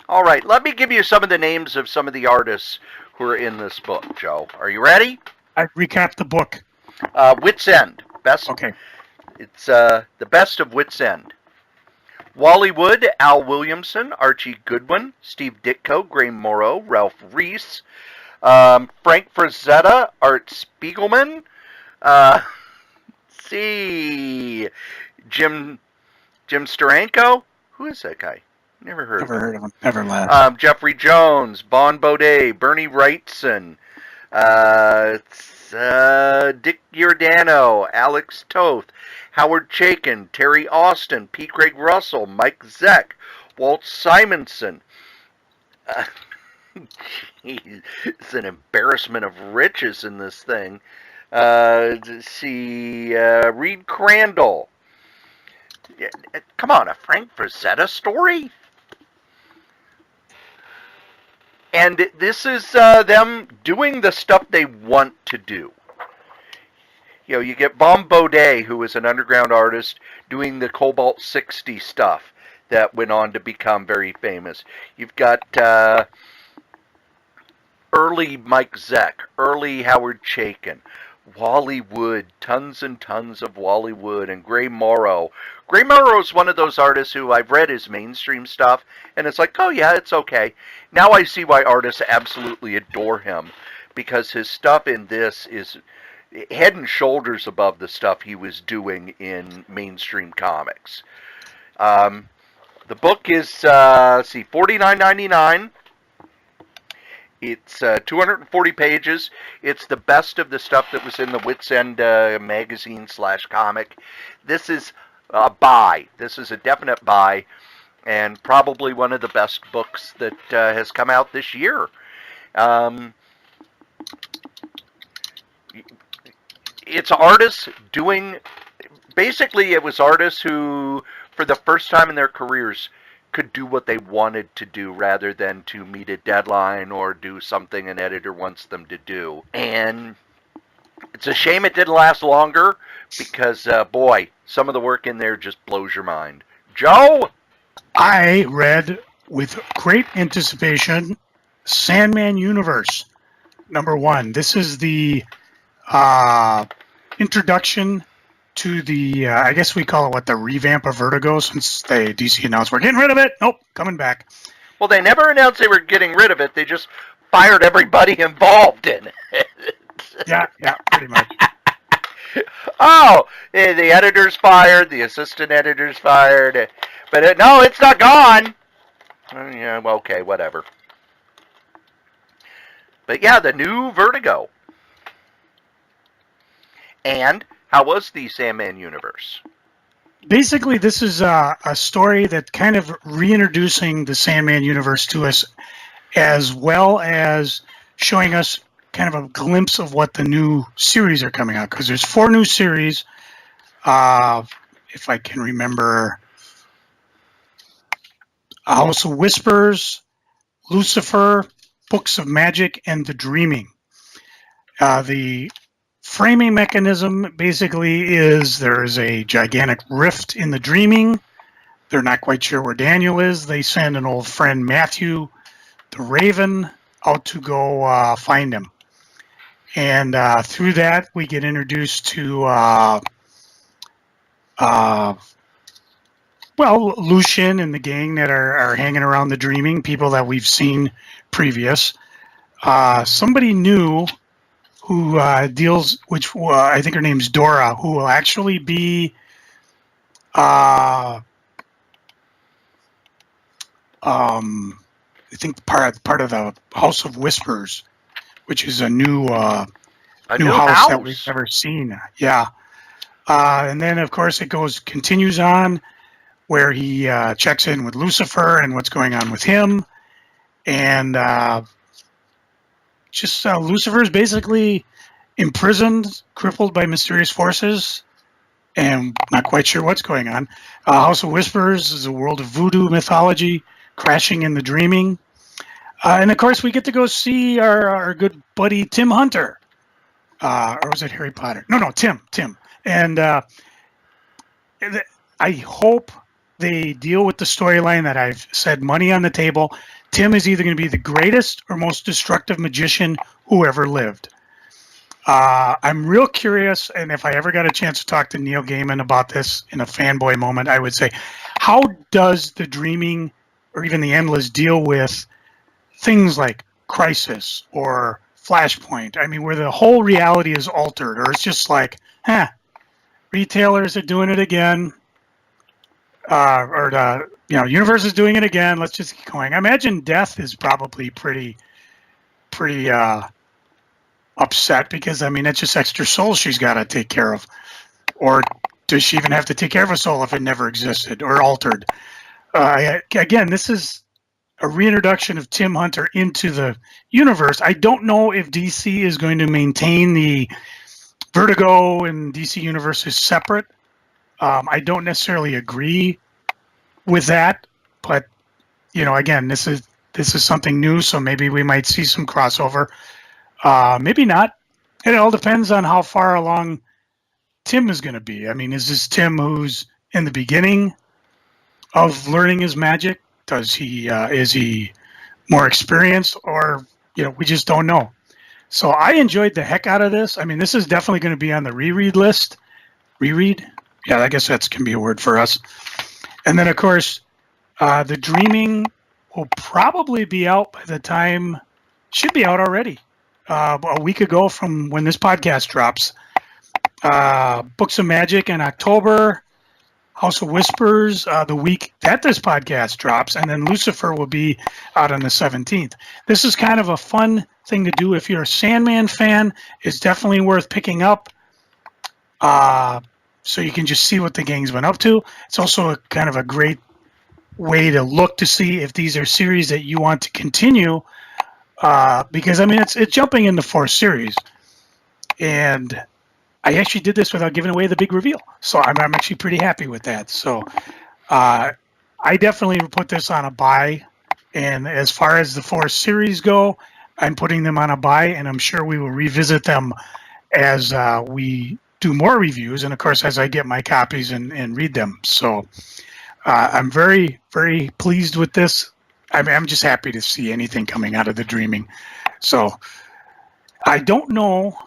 All right, let me give you some of the names of some of the artists who are in this book, Joe. Are you ready? I recapped the book. Witzend. Best. Okay. It's the best of Witzend. Wally Wood, Al Williamson, Archie Goodwin, Steve Ditko, Gray Morrow, Ralph Reese, Frank Frazetta, Art Spiegelman, Jim Steranko. Who is that guy? Never heard of him. Never laughed. Jeffrey Jones, Bon Baudet, Bernie Wrightson, Dick Giordano, Alex Toth, Howard Chaykin, Terry Austin, P. Craig Russell, Mike Zeck, Walt Simonson. It's an embarrassment of riches in this thing. Let's see, Reed Crandall. Come on, a Frank Frazetta story? And this is them doing the stuff they want to do. You know, you get Bon Baudet, who is an underground artist, doing the Cobalt 60 stuff that went on to become very famous. You've got early Mike Zeck, early Howard Chaykin, Wally Wood, tons and tons of Wally Wood, and Gray Morrow. Gray Morrow is one of those artists who I've read his mainstream stuff, and it's like, oh yeah, it's okay. Now I see why artists absolutely adore him, because his stuff in this is head and shoulders above the stuff he was doing in mainstream comics. The book is, let's see, $49.99. It's 240 pages. It's the best of the stuff that was in the Witzend magazine / comic. This is a buy. This is a definite buy, and probably one of the best books that has come out this year. It's artists doing, basically it was artists who, for the first time in their careers, could do what they wanted to do rather than to meet a deadline or do something an editor wants them to do. And it's a shame it didn't last longer because, boy, some of the work in there just blows your mind. Joe? I read with great anticipation Sandman Universe, #1. This is the introduction to the, I guess we call it what, the revamp of Vertigo, since they DC announced we're getting rid of it. Nope, coming back. Well, they never announced they were getting rid of it. They just fired everybody involved in it. Yeah, pretty much. Oh, the editor's fired, the assistant editor's fired, but no, it's not gone. Yeah, well, okay, whatever. But yeah, the new Vertigo. And how was the Sandman Universe? Basically, this is a story that kind of reintroducing the Sandman Universe to us, as well as showing us kind of a glimpse of what the new series are coming out. Because there's 4 new series, if I can remember. House of Whispers, Lucifer, Books of Magic, and The Dreaming. The framing mechanism basically is there is a gigantic rift in The Dreaming. They're not quite sure where Daniel is. They send an old friend, Matthew, the Raven, out to go find him. And through that, we get introduced to, Lucian and the gang that are hanging around The Dreaming, people that we've seen previous. Somebody new who deals, which I think her name's Dora, who will actually be I think part of the House of Whispers, which is a new house that we've never seen. Yeah. And then, of course, it continues on where he checks in with Lucifer and what's going on with him. And Lucifer is basically imprisoned, crippled by mysterious forces, and not quite sure what's going on. House of Whispers is a world of voodoo mythology crashing in The Dreaming. And, of course, we get to go see our good buddy Tim Hunter. Or was it Harry Potter? No, Tim. And I hope they deal with the storyline that I've said money on the table. Tim is either going to be the greatest or most destructive magician who ever lived. I'm real curious, and if I ever got a chance to talk to Neil Gaiman about this in a fanboy moment, I would say, how does The Dreaming or even The Endless deal with things like Crisis or Flashpoint? I mean, where the whole reality is altered, or it's just like, retailers are doing it again, or the universe is doing it again. Let's just keep going. I imagine Death is probably pretty upset because it's just extra souls she's got to take care of, or does she even have to take care of a soul if it never existed or altered? Again, this is a reintroduction of Tim Hunter into the universe. I don't know if DC is going to maintain the Vertigo and DC universes separate. I don't necessarily agree with that, but again, this is something new, so maybe we might see some crossover. Maybe not. It all depends on how far along Tim is going to be. I mean, is this Tim who's in the beginning of learning his magic? Is he more experienced, or we just don't know. So I enjoyed the heck out of this. I mean, this is definitely going to be on the reread list. Reread? Yeah, I guess that can be a word for us. And then, of course, the Dreaming will probably be out by the time, should be out already, a week ago from when this podcast drops. Books of Magic in October, House of Whispers the week that this podcast drops, and then Lucifer will be out on the 17th. This is kind of a fun thing to do if you're a Sandman fan. It's definitely worth picking up, so you can just see what the gang's been up to. It's also a kind of a great way to look to see if these are series that you want to continue, because I mean it's jumping in the fourth series, and I actually did this without giving away the big reveal, so I'm actually pretty happy with that. So I definitely put this on a buy, and as far as the four series go, I'm putting them on a buy, and I'm sure we will revisit them as we do more reviews, and of course as I get my copies and read them. So I'm very, very pleased with this. I'm just happy to see anything coming out of the Dreaming. So I don't know.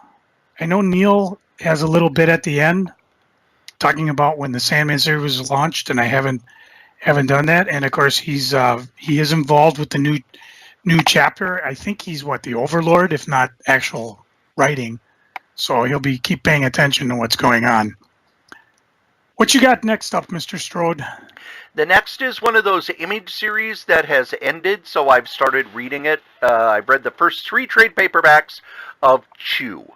I know Neil has a little bit at the end talking about when the Sandman series was launched, and I haven't done that. And of course, he is involved with the new chapter. I think he's the Overlord, if not actual writing. So he'll keep paying attention to what's going on. What you got next up, Mr. Strode? The next is one of those image series that has ended, so I've started reading it. I've read the first 3 trade paperbacks of Chew.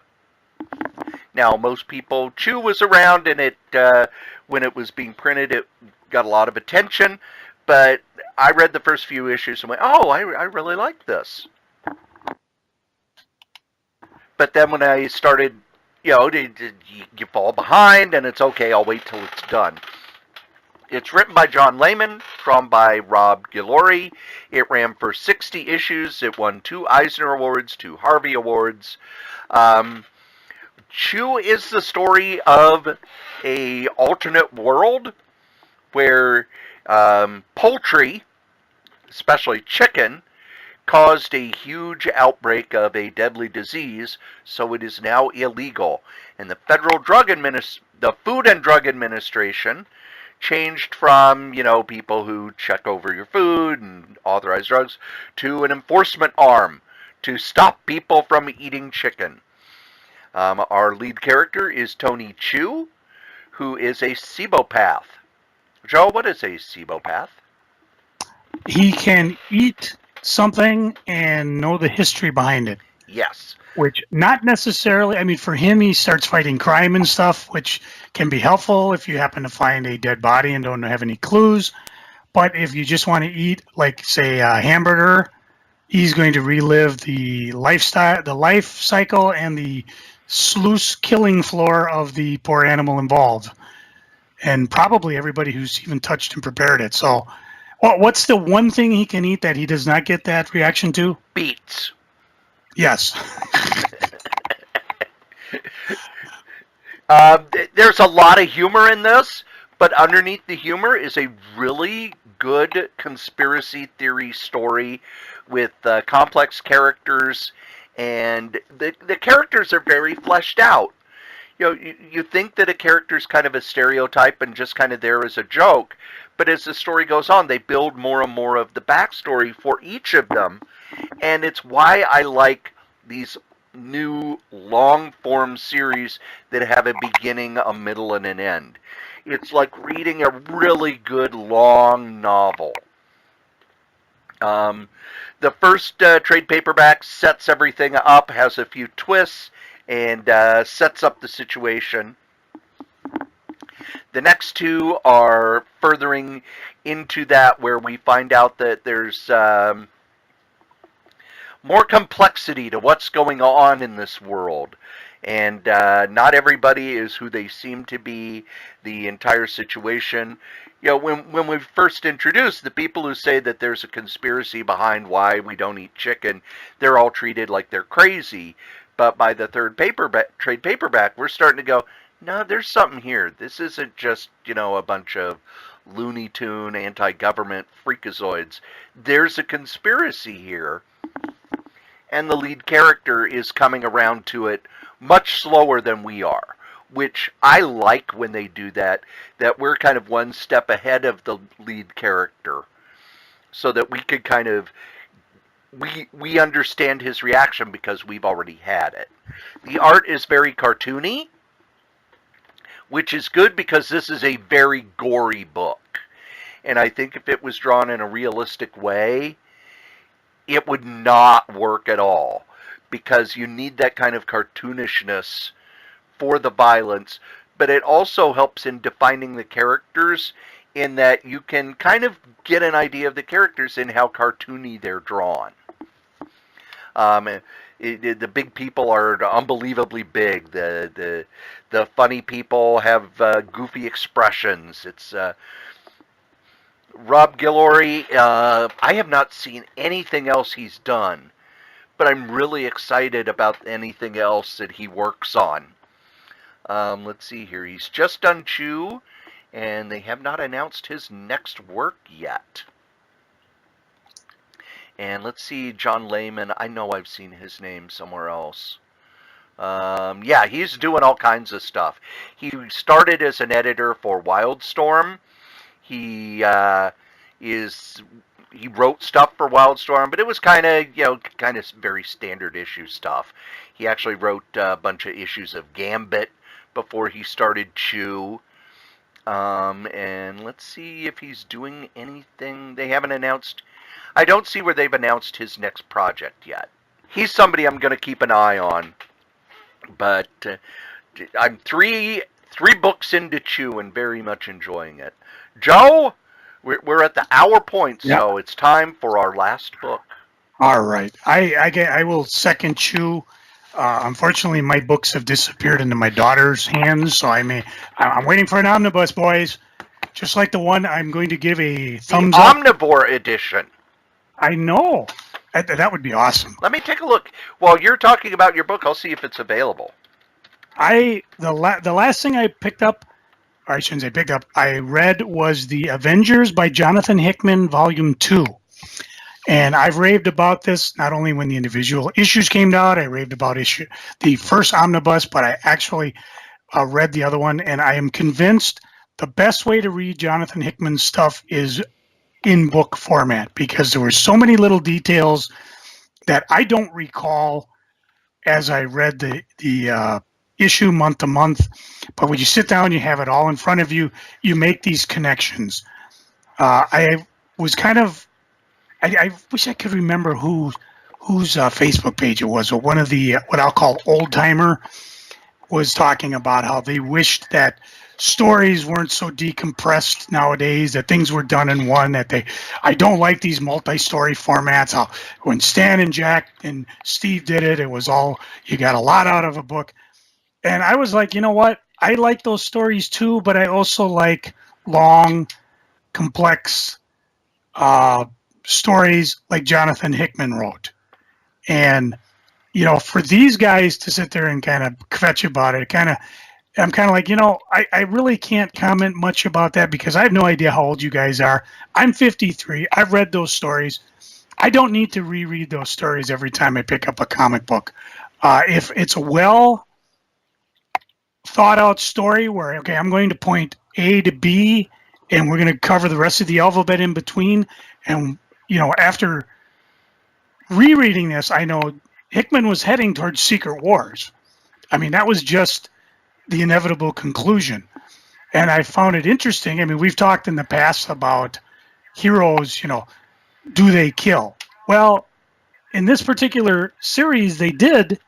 Now, most people, Chew was around, and it when it was being printed, it got a lot of attention. But I read the first few issues and went, "Oh, I really like this." But then when I started, you fall behind, and it's okay. I'll wait till it's done. It's written by John Layman, drawn by Rob Guillory. It ran for 60 issues. It won 2 Eisner Awards, 2 Harvey Awards. Chew is the story of a alternate world where poultry, especially chicken, caused a huge outbreak of a deadly disease, so it is now illegal. And the the Food and Drug Administration changed from, people who check over your food and authorize drugs to an enforcement arm to stop people from eating chicken. Our lead character is Tony Chew, who is a Sebopath. Joe, what is a Sebopath? He can eat something and know the history behind it. Yes. Which not necessarily, I mean, for him, he starts fighting crime and stuff, which can be helpful if you happen to find a dead body and don't have any clues. But if you just want to eat, like, say, a hamburger, he's going to relive the life cycle and the sluice killing floor of the poor animal involved, and probably everybody who's even touched and prepared it. So what's the one thing he can eat that he does not get that reaction to? Beets. Yes. There's a lot of humor in this, but underneath the humor is a really good conspiracy theory story with complex characters. And the characters are very fleshed out. You think that a character's kind of a stereotype and just kind of there as a joke, but as the story goes on, they build more and more of the backstory for each of them, and it's why I like these new long-form series that have a beginning, a middle, and an end. It's like reading a really good long novel. The first trade paperback sets everything up, has a few twists, and sets up the situation. The next 2 are furthering into that, where we find out that there's more complexity to what's going on in this world. And not everybody is who they seem to be. The entire situation, when we first introduced the people who say that there's a conspiracy behind why we don't eat chicken, they're all treated like they're crazy. But by the third trade paperback, we're starting to go, no, there's something here. This isn't just, a bunch of Looney Tune anti-government freakazoids. There's a conspiracy here. and the lead character is coming around to it much slower than we are, which I like when they do that we're kind of one step ahead of the lead character, so that we could kind of we understand his reaction because we've already had it. The art is very cartoony, which is good because this is a very gory book. And I think if it was drawn in a realistic way, it would not work at all, because you need that kind of cartoonishness for the violence, but it also helps in defining the characters, in that you can kind of get an idea of the characters in how cartoony they're drawn. The big people are unbelievably big. The funny people have goofy expressions. It's Rob Guillory. I have not seen anything else he's done, but I'm really excited about anything else that he works on. Let's see here. He's just done Chew, and they have not announced his next work yet. And let's see, John Layman. I know I've seen his name somewhere else. Yeah, he's doing all kinds of stuff. He started as an editor for Wildstorm. He wrote stuff for Wildstorm, but it was kind of very standard issue stuff. He actually wrote a bunch of issues of Gambit before he started Chew. And let's see if he's doing anything. They haven't announced. I don't see where they've announced his next project yet. He's somebody I'm going to keep an eye on. But I'm three books into Chew and very much enjoying it. Joe, we're at the hour point, so It's time for our last book. All right. I will second Chew. Unfortunately, my books have disappeared into my daughter's hands, so I'm waiting for an omnibus, boys. Just like the one I'm going to give a thumbs up. Omnivore edition. I know. That would be awesome. Let me take a look. While you're talking about your book, I'll see if it's available. The last thing I picked up, or I shouldn't say picked up, I read was the Avengers by Jonathan Hickman, Volume 2. And I've raved about this not only when the individual issues came out, I raved about the first omnibus, but I actually read the other one, and I am convinced the best way to read Jonathan Hickman's stuff is in book format, because there were so many little details that I don't recall as I read the issue month to month. But when you sit down, you have it all in front of you, you make these connections. I was kind of, I wish I could remember whose Facebook page it was, or one of the what I'll call old timer was talking about how they wished that stories weren't so decompressed nowadays, that things were done in one, I don't like these multi-story formats. When Stan and Jack and Steve did it, it was all, you got a lot out of a book. And I was like, you know what? I like those stories too, but I also like long, complex stories like Jonathan Hickman wrote. And, for these guys to sit there and kind of kvetch about it, I'm kind of like, I really can't comment much about that because I have no idea how old you guys are. I'm 53. I've read those stories. I don't need to reread those stories every time I pick up a comic book. If it's a well thought out story where, okay, I'm going to point A to B and we're going to cover the rest of the alphabet in between. And, after rereading this, I know Hickman was heading towards Secret Wars. I mean, that was just the inevitable conclusion. And I found it interesting. I mean, we've talked in the past about heroes, do they kill? Well, in this particular series, they did,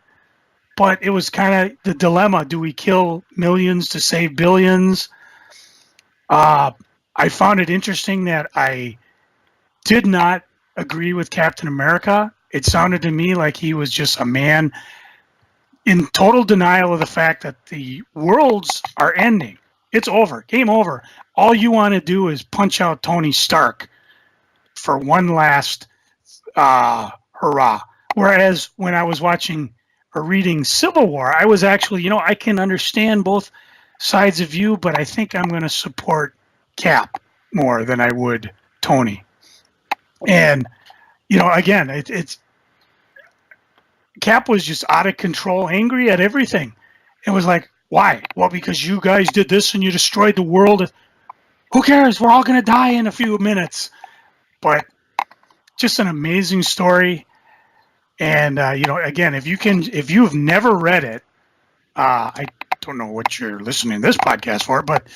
but it was kind of the dilemma. Do we kill millions to save billions? I found it interesting that I did not agree with Captain America. It sounded to me like he was just a man in total denial of the fact that the worlds are ending. It's over. Game over. All you want to do is punch out Tony Stark for one last hurrah. Whereas when I was watching or reading Civil War, I was actually, I can understand both sides of view, but I think I'm going to support Cap more than I would Tony. And, again, it's Cap was just out of control, angry at everything. It was like, why? Well, because you guys did this and you destroyed the world. Who cares? We're all going to die in a few minutes. But just an amazing story. And again, if you've never read it, I don't know what you're listening to this podcast for, but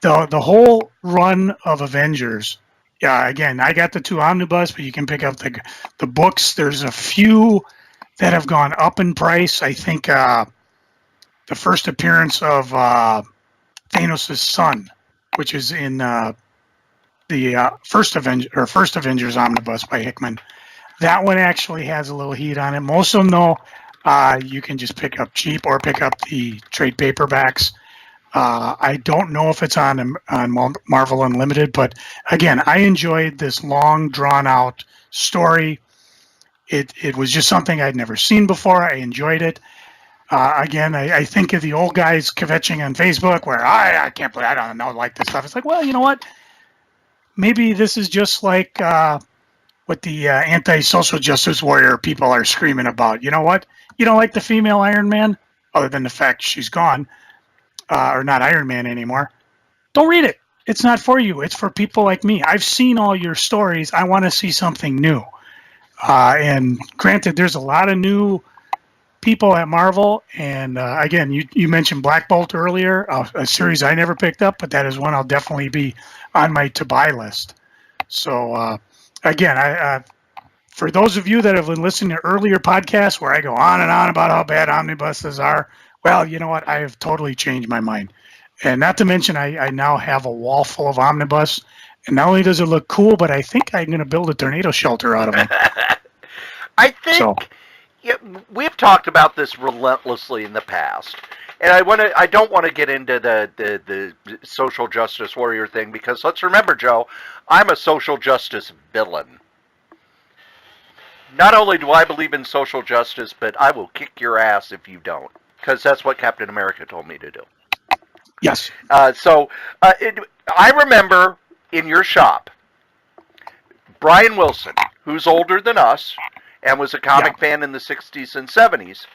the whole run of Avengers. Yeah, again, I got the 2 omnibus, but you can pick up the books. There's a few that have gone up in price. I think the first appearance of Thanos' son, which is in the first Avengers omnibus by Hickman. That one actually has a little heat on it. Most of them, though, you can just pick up cheap or pick up the trade paperbacks. I don't know if it's on Marvel Unlimited, but again, I enjoyed this long, drawn-out story. It was just something I'd never seen before. I enjoyed it. Again, I think of the old guys kvetching on Facebook where I can't believe I don't know like this stuff. It's like, well, you know what? Maybe this is just like what the anti-social justice warrior people are screaming about. You know what? You don't like the female Iron Man, other than the fact she's gone, or not Iron Man anymore. Don't read it. It's not for you. It's for people like me. I've seen all your stories. I want to see something new. And granted, there's a lot of new people at Marvel. And again, you mentioned Black Bolt earlier, a series I never picked up, but that is one I'll definitely be on my to-buy list. So again, for those of you that have been listening to earlier podcasts where I go on and on about how bad omnibuses are, well, you know what? I have totally changed my mind. And not to mention, I now have a wall full of omnibus. And not only does it look cool, but I think I'm going to build a tornado shelter out of them. I think we've talked about this relentlessly in the past. And I don't want to get into the social justice warrior thing because let's remember, Joe, I'm a social justice villain. Not only do I believe in social justice, but I will kick your ass if you don't, because that's what Captain America told me to do. Yes. I remember in your shop, Brian Wilson, who's older than us and was a comic fan in the 60s and 70s,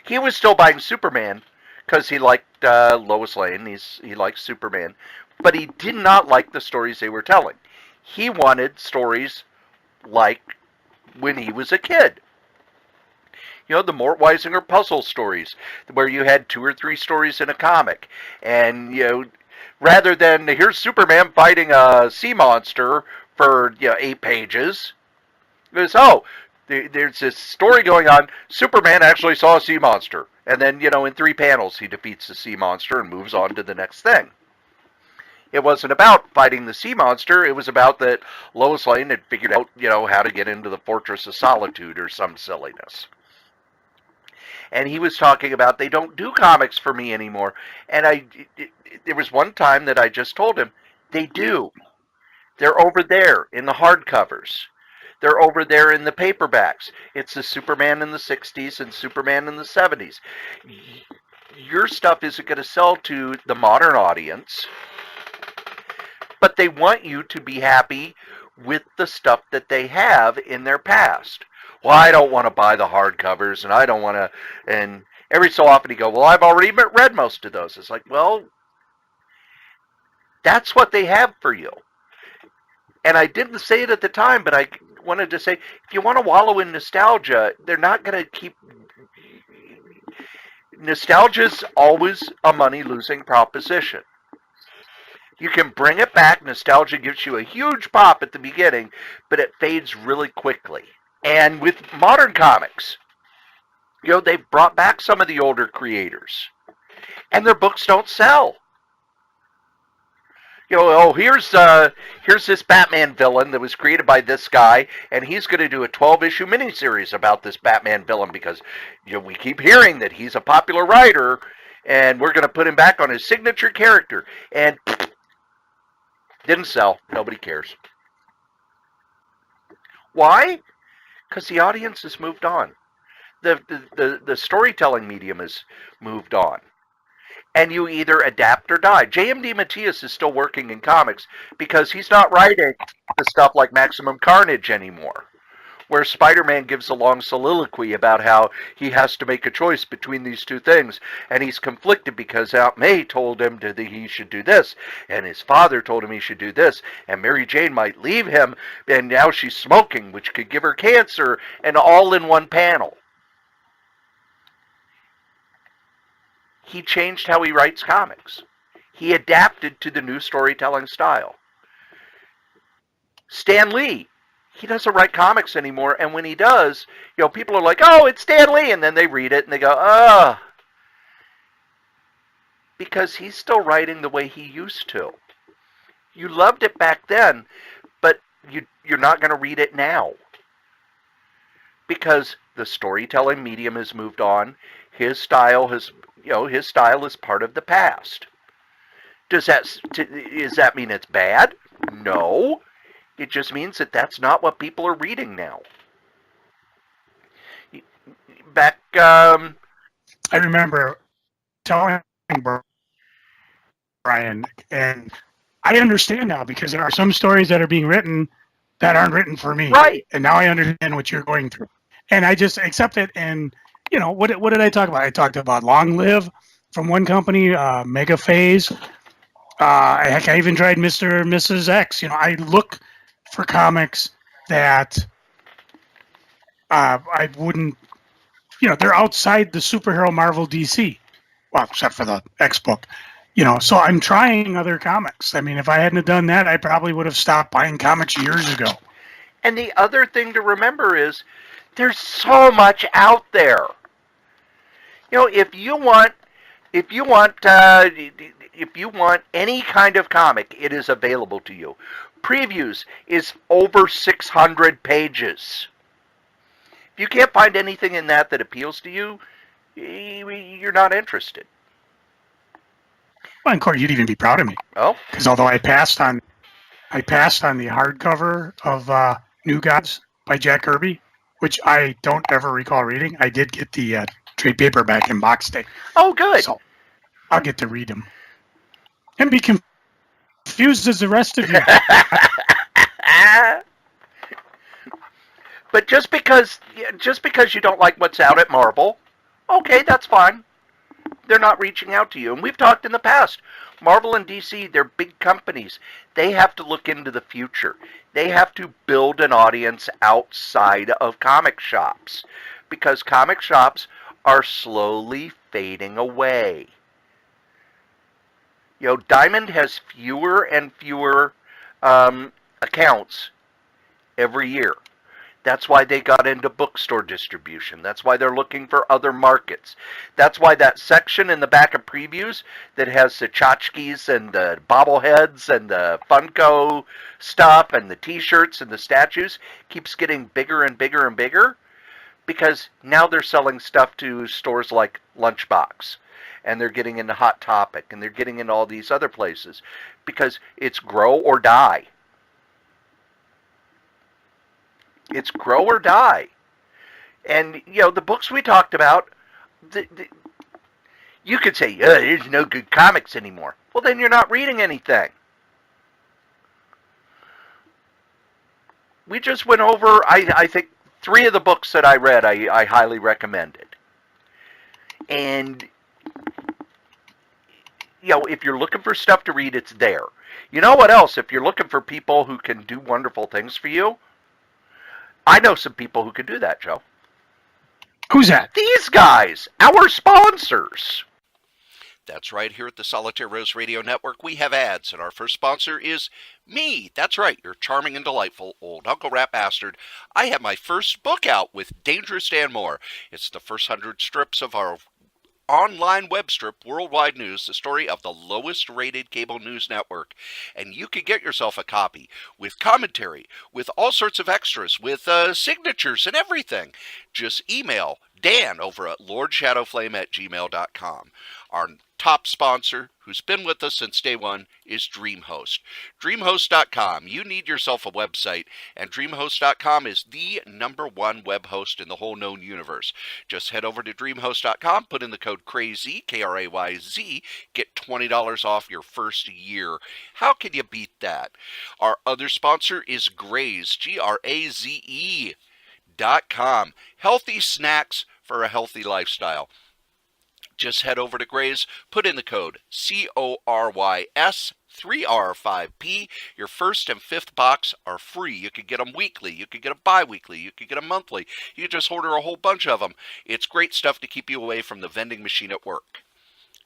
he was still buying Superman because he liked Lois Lane. He liked Superman, but he did not like the stories they were telling. He wanted stories like when he was a kid. You know, the Mort Weisinger puzzle stories, where you had 2 or 3 stories in a comic. And, you know, rather than, here's Superman fighting a sea monster for, 8 pages, there's this story going on, Superman actually saw a sea monster. And then, in 3 panels, he defeats the sea monster and moves on to the next thing. It wasn't about fighting the sea monster. It was about that Lois Lane had figured out, how to get into the Fortress of Solitude or some silliness. And he was talking about they don't do comics for me anymore. And there was one time that I just told him, they do. They're over there in the hardcovers. They're over there in the paperbacks. It's the Superman in the 60s and Superman in the 70s. Your stuff isn't going to sell to the modern audience, but they want you to be happy with the stuff that they have in their past. Well, I don't want to buy the hardcovers, and I don't want to, and every so often you go, well, I've already read most of those. It's like, well, that's what they have for you. And I didn't say it at the time, but I wanted to say, if you want to wallow in nostalgia, they're not going to keep, nostalgia's always a money-losing proposition. You can bring it back. Nostalgia gives you a huge pop at the beginning, but it fades really quickly. And with modern comics, they've brought back some of the older creators, and their books don't sell. Here's this Batman villain that was created by this guy, and he's going to do a 12-issue miniseries about this Batman villain because we keep hearing that he's a popular writer, and we're going to put him back on his signature character. And didn't sell. Nobody cares. Why? Because the audience has moved on. The storytelling medium has moved on. And you either adapt or die. J.M.D. Matias is still working in comics because he's not writing the stuff like Maximum Carnage anymore, where Spider-Man gives a long soliloquy about how he has to make a choice between these two things, and he's conflicted because Aunt May told him that he should do this, and his father told him he should do this, and Mary Jane might leave him, and now she's smoking, which could give her cancer, and all in one panel. He changed how he writes comics. He adapted to the new storytelling style. Stan Lee, he doesn't write comics anymore, and when he does, people are like, oh, it's Stan Lee, and then they read it and they go, ugh. Because he's still writing the way he used to. You loved it back then, but you're not going to read it now. Because the storytelling medium has moved on. His style is part of the past. Does that mean it's bad? No. It just means that that's not what people are reading now. I remember telling Brian, and I understand now because there are some stories that are being written that aren't written for me. Right. And now I understand what you're going through. And I just accept it. And, what did I talk about? I talked about Long Live from one company, Metaphase. Heck, I even tried Mr. and Mrs. X. I look for comics that I wouldn't, they're outside the superhero Marvel DC. Well, except for the X book. So I'm trying other comics. I mean, if I hadn't done that, I probably would have stopped buying comics years ago. And the other thing to remember is there's so much out there. If you want any kind of comic, it is available to you. Previews is over 600 pages. If you can't find anything in that appeals to you, you're not interested. Well, and Cory, you'd even be proud of me. Oh, because although I passed on the hardcover of New Gods by Jack Kirby, which I don't ever recall reading. I did get the trade paperback in box day. Oh, good. So I'll get to read them and be confused as the rest of you. But just because you don't like what's out at Marvel, okay, that's fine. They're not reaching out to you. And we've talked in the past. Marvel and DC, they're big companies. They have to look into the future. They have to build an audience outside of comic shops. Because comic shops are slowly fading away. Diamond has fewer and fewer accounts every year. That's why they got into bookstore distribution. That's why they're looking for other markets. That's why that section in the back of previews that has the tchotchkes and the bobbleheads and the Funko stuff and the t-shirts and the statues keeps getting bigger and bigger and bigger, because now they're selling stuff to stores like Lunchbox, and they're getting into Hot Topic, and they're getting into all these other places, because it's grow or die. It's grow or die. And, the books we talked about, you could say, there's no good comics anymore. Well, then you're not reading anything. We just went over, I think, 3 of the books that I read I highly recommended. And, if you're looking for stuff to read, it's there. You know what else? If you're looking for people who can do wonderful things for you, I know some people who can do that, Joe. Who's that? These guys, our sponsors. That's right, here at the Solitaire Rose Radio Network, we have ads, and our first sponsor is me. That's right, your charming and delightful old Uncle Rat Bastard. I have my first book out with Dangerous Dan Moore. It's the first 100 strips of our online web strip, Worldwide News, the story of the lowest rated cable news network. And you can get yourself a copy with commentary, with all sorts of extras, with signatures and everything. Just email Dan over at lordshadowflame@gmail.com. Our top sponsor, who's been with us since day one, is DreamHost. DreamHost.com. You need yourself a website, and DreamHost.com is the #1 web host in the whole known universe. Just head over to DreamHost.com, put in the code KRAYZ, KRAYZ, get $20 off your first year. How can you beat that? Our other sponsor is Graze, Graze. gmail.com. Healthy snacks for a healthy lifestyle. Just head over to Gray's, put in the code CORYS 3R5P. Your first and fifth box are free. You could get them weekly. You could get them bi-weekly. You could get them monthly. You could just order a whole bunch of them. It's great stuff to keep you away from the vending machine at work.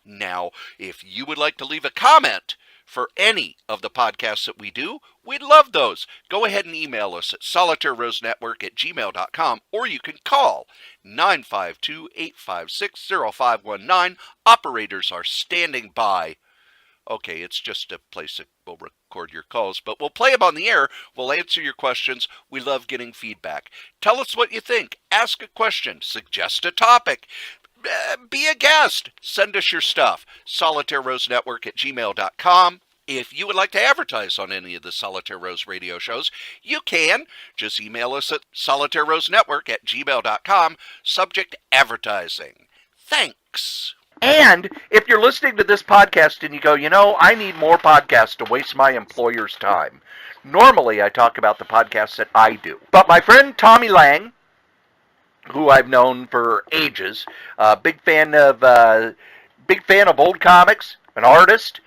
Now, if you would like to leave a comment for any of the podcasts that we do, we'd love those. Go ahead and email us at solitairerosenetwork@gmail.com, or you can call 952-856-0519. Operators are standing by. Okay, it's just a place that we'll record your calls, but we'll play them on the air. We'll answer your questions. We love getting feedback. Tell us what you think. Ask a question. Suggest a topic. Be a guest. Send us your stuff. solitairerosenetwork@gmail.com. If you would like to advertise on any of the Solitaire Rose radio shows, you can. Just email us at solitairerosenetwork@gmail.com. Subject advertising. Thanks. And if you're listening to this podcast and you go, I need more podcasts to waste my employer's time. Normally I talk about the podcasts that I do. But my friend Tommy Lang, who I've known for ages, big fan of old comics, an artist.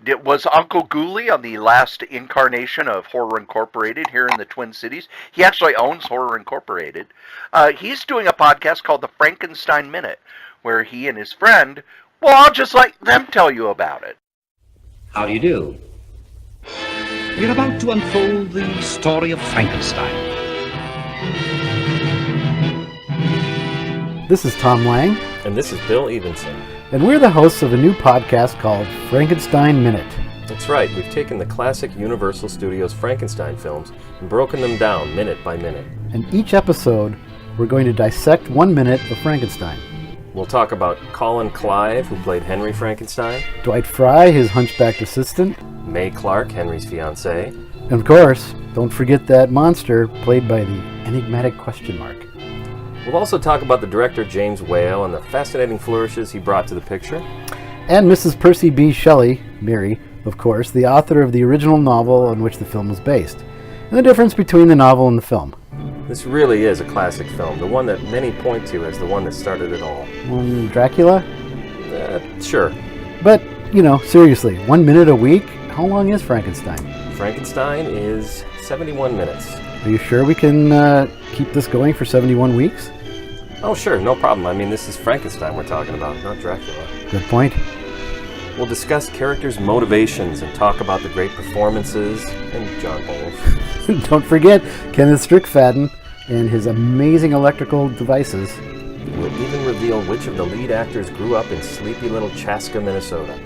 It was Uncle Ghoulie on the last incarnation of Horror Incorporated here in the Twin Cities. He actually owns Horror Incorporated. He's doing a podcast called The Frankenstein Minute, where he and his friend, I'll just let them tell you about it. How do you do? We're about to unfold the story of Frankenstein. This is Tom Lang. And this is Bill Evenson. And we're the hosts of a new podcast called Frankenstein Minute. That's right, we've taken the classic Universal Studios Frankenstein films and broken them down minute by minute. And each episode, we're going to dissect 1 minute of Frankenstein. We'll talk about Colin Clive, who played Henry Frankenstein, Dwight Fry, his hunchbacked assistant, May Clark, Henry's fiancée, and of course, don't forget that monster played by the enigmatic question mark. We'll also talk about the director James Whale and the fascinating flourishes he brought to the picture. And Mrs. Percy B. Shelley, Mary, of course, the author of the original novel on which the film was based, and the difference between the novel and the film. This really is a classic film, the one that many point to as the one that started it all. Dracula? Sure. But, seriously, 1 minute a week? How long is Frankenstein? Frankenstein is 71 minutes. Are you sure we can keep this going for 71 weeks? Oh, sure, no problem. I mean, this is Frankenstein we're talking about, not Dracula. Good point. We'll discuss characters' motivations and talk about the great performances and John Bowles. Don't forget Kenneth Strickfaden and his amazing electrical devices. We'll even reveal which of the lead actors grew up in sleepy little Chaska, Minnesota.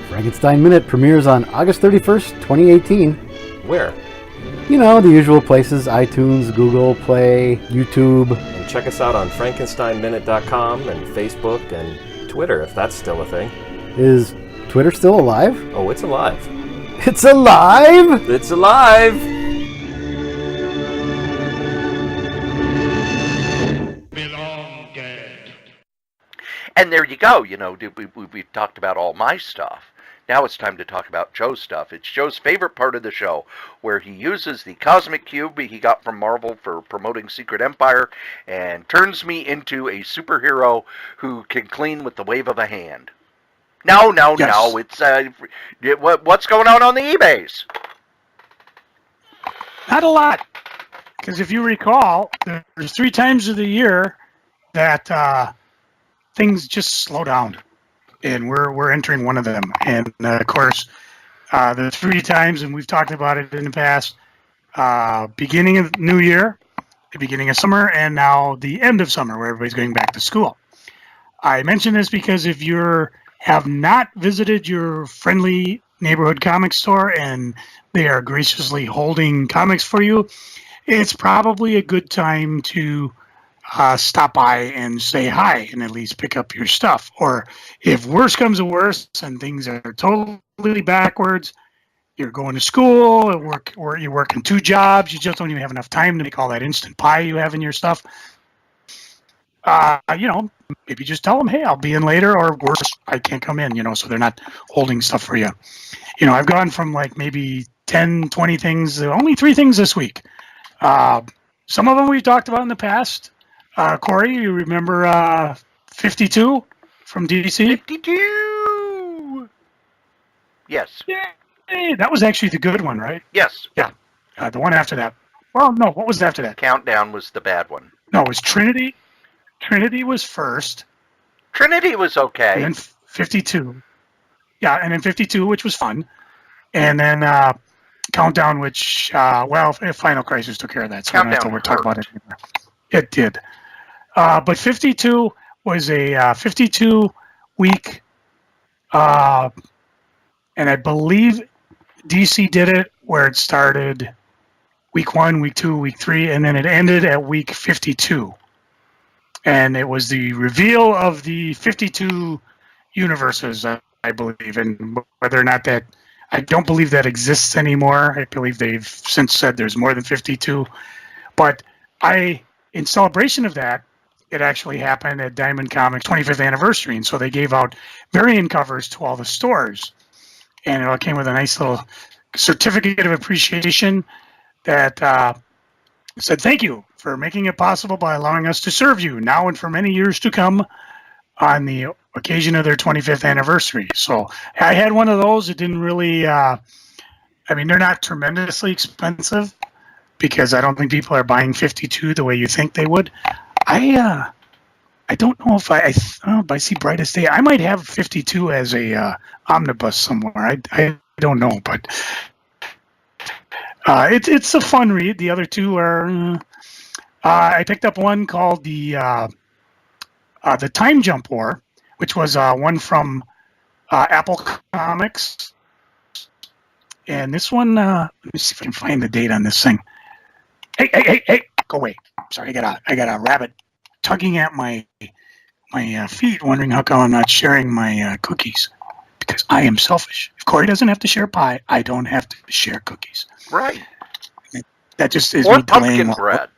Frankenstein Minute premieres on August 31st, 2018. Where? The usual places, iTunes, Google Play, YouTube. And check us out on FrankensteinMinute.com and Facebook and Twitter, if that's still a thing. Is Twitter still alive? Oh, it's alive. It's alive? It's alive! Belong dead. And there you go. We talked about all my stuff. Now it's time to talk about Joe's stuff. It's Joe's favorite part of the show, where he uses the cosmic cube he got from Marvel for promoting Secret Empire and turns me into a superhero who can clean with the wave of a hand. No. It's what's going on the eBays? Not a lot, because if you recall, there's 3 times of the year that things just slow down. And we're entering one of them. And, of course, the 3 times, and we've talked about it in the past, beginning of New Year, the beginning of summer, and now the end of summer, where everybody's going back to school. I mention this because if you have not visited your friendly neighborhood comic store and they are graciously holding comics for you, it's probably a good time to stop by and say hi and at least pick up your stuff. Or if worse comes to worse and things are totally backwards, you're going to school or you're working 2 jobs, you just don't even have enough time to make all that instant pie you have in your stuff. Maybe just tell them, hey, I'll be in later, or worse, I can't come in, so they're not holding stuff for you. I've gone from like maybe 10, 20 things, only 3 things this week. Some of them we've talked about in the past. Cory, you remember 52 from DC? 52! Yes. Yay! That was actually the good one, right? Yes. Yeah. The one after that. Well, no, what was after that? Countdown was the bad one. No, it was Trinity. Trinity was first. Trinity was okay. And then 52. Yeah, and then 52, which was fun. And then Countdown, which, Final Crisis took care of that, so we don't have to talk about it anymore. It did. But 52 was a 52-week, and I believe DC did it where it started week 1, week 2, week 3, and then it ended at week 52. And it was the reveal of the 52 universes, I believe, and whether or not that, I don't believe that exists anymore. I believe they've since said there's more than 52. But in celebration of that, it actually happened at Diamond Comics' 25th anniversary, and so they gave out variant covers to all the stores. And it all came with a nice little certificate of appreciation that said, "Thank you for making it possible by allowing us to serve you now and for many years to come on the occasion of their 25th anniversary." So I had one of those. It didn't really, they're not tremendously expensive because I don't think people are buying 52 the way you think they would. I don't know if I see Brightest Day. I might have 52 as a omnibus somewhere. I don't know, but it's a fun read. The other two are. I picked up one called the Time Jump War, which was one from Apple Comics, and this one. Let me see if I can find the date on this thing. Hey! Go away! Sorry, I got a rabbit tugging at my feet, wondering how come I'm not sharing my cookies. Because I am selfish. If Cory doesn't have to share pie, I don't have to share cookies. Right. That just is or me delaying. Pumpkin bread.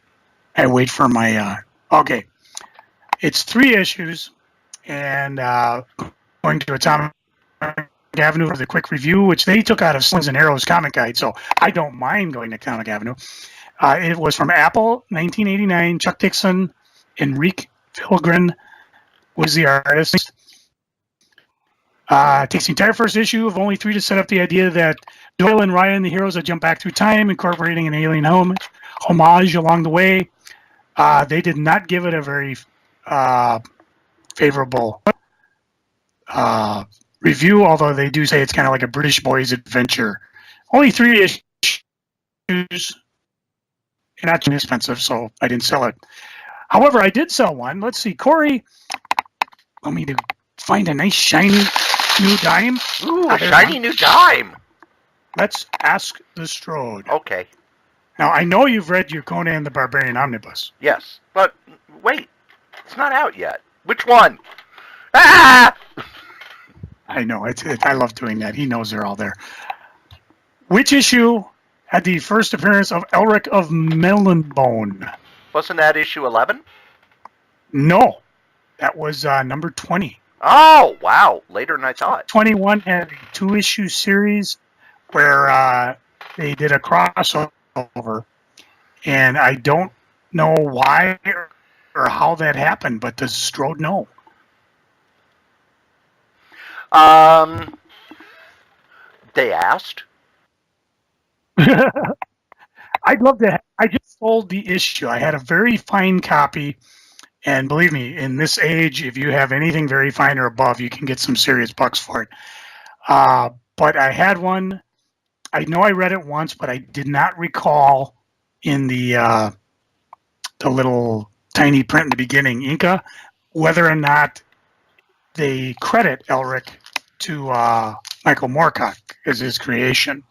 I wait for my. Okay. It's 3 issues, and going to Atomic Avenue for the quick review, which they took out of Slings and Arrows comic guide, so I don't mind going to Atomic Avenue. It was from Apple, 1989. Chuck Dixon, Enrique Vilgren was the artist. Takes the entire first issue of only 3 to set up the idea that Doyle and Ryan, the heroes, that jump back through time, incorporating an alien homage along the way. They did not give it a very favorable review, although they do say it's kind of like a British boy's adventure. Only 3 issues. Not too expensive, so I didn't sell it. However, I did sell one. Let's see, Cory. Want me to find a nice shiny new dime? Ooh, a shiny new dime. Let's ask the Strode. Okay. Now, I know you've read your Conan the Barbarian Omnibus. Yes, but wait, it's not out yet. Which one? Ah! I know. I love doing that. He knows they're all there. Which issue had the first appearance of Elric of Melonbone? Wasn't that issue 11? No. That was number 20. Oh, wow. Later than I thought. 21 had a 2-issue series where they did a crossover. And I don't know why or how that happened, but does Strode know? They asked. I'd love to. I just sold the issue. I had a very fine copy, and believe me, in this age, if you have anything very fine or above, you can get some serious bucks for it. But I had one. I know I read it once, but I did not recall in the little tiny print in the beginning, Inca, whether or not they credit Elric to Michael Moorcock as his creation.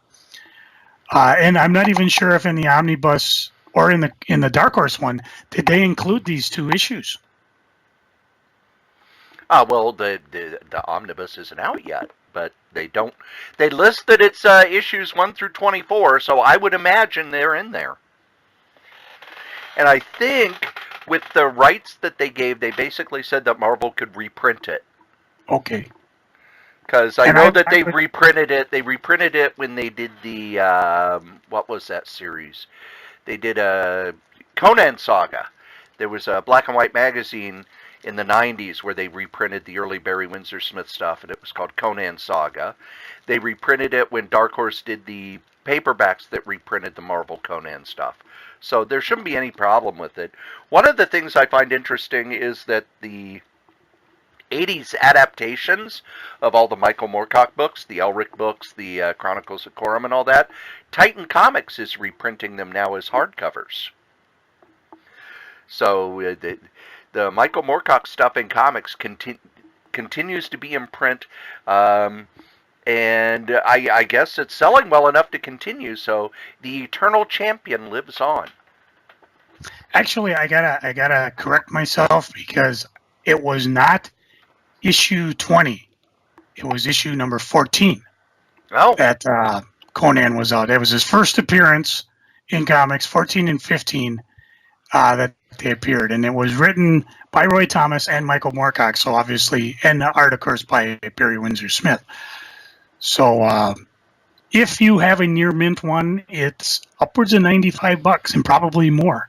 And I'm not even sure if in the omnibus or in the Dark Horse one did they include these 2 issues. Well, the omnibus isn't out yet, but they don't. They list that it's issues 1 through 24, so I would imagine they're in there. And I think with the rights that they gave, they basically said that Marvel could reprint it. Okay. Because I know that they reprinted it. They reprinted it when they did the what was that series? They did a Conan Saga. There was a black and white magazine in the 90s where they reprinted the early Barry Windsor Smith stuff, and it was called Conan Saga. They reprinted it when Dark Horse did the paperbacks that reprinted the Marvel Conan stuff. So there shouldn't be any problem with it. One of the things I find interesting is that the 80s adaptations of all the Michael Moorcock books, the Elric books, the Chronicles of Corum and all that, Titan Comics is reprinting them now as hardcovers. So the Michael Moorcock stuff in comics continues to be in print, and I guess it's selling well enough to continue, so the Eternal Champion lives on. Actually, I gotta correct myself because it was not issue 20. It was issue number 14. Oh. That Conan was out. It was his first appearance in comics, 14 and 15, that they appeared. And it was written by Roy Thomas and Michael Moorcock, so obviously, and the art, of course, by Barry Windsor Smith. So if you have a near mint one, it's upwards of $95 and probably more.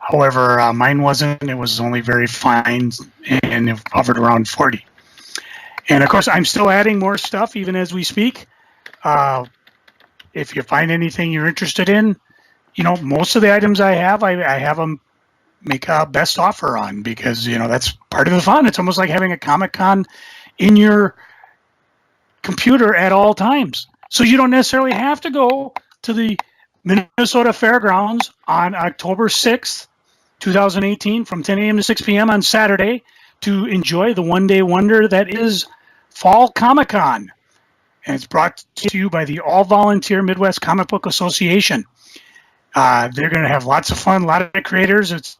However, mine wasn't. It was only very fine, and it hovered around 40. And of course, I'm still adding more stuff even as we speak. If you find anything you're interested in, most of the items I have them make a best offer on, because that's part of the fun. It's almost like having a Comic-Con in your computer at all times. So you don't necessarily have to go to the Minnesota Fairgrounds on October 6th, 2018, from 10 a.m. to 6 p.m. on Saturday to enjoy the one-day wonder that is Fall Comic-Con. And it's brought to you by the all-volunteer Midwest Comic Book Association. They're going to have lots of fun, a lot of creators. It's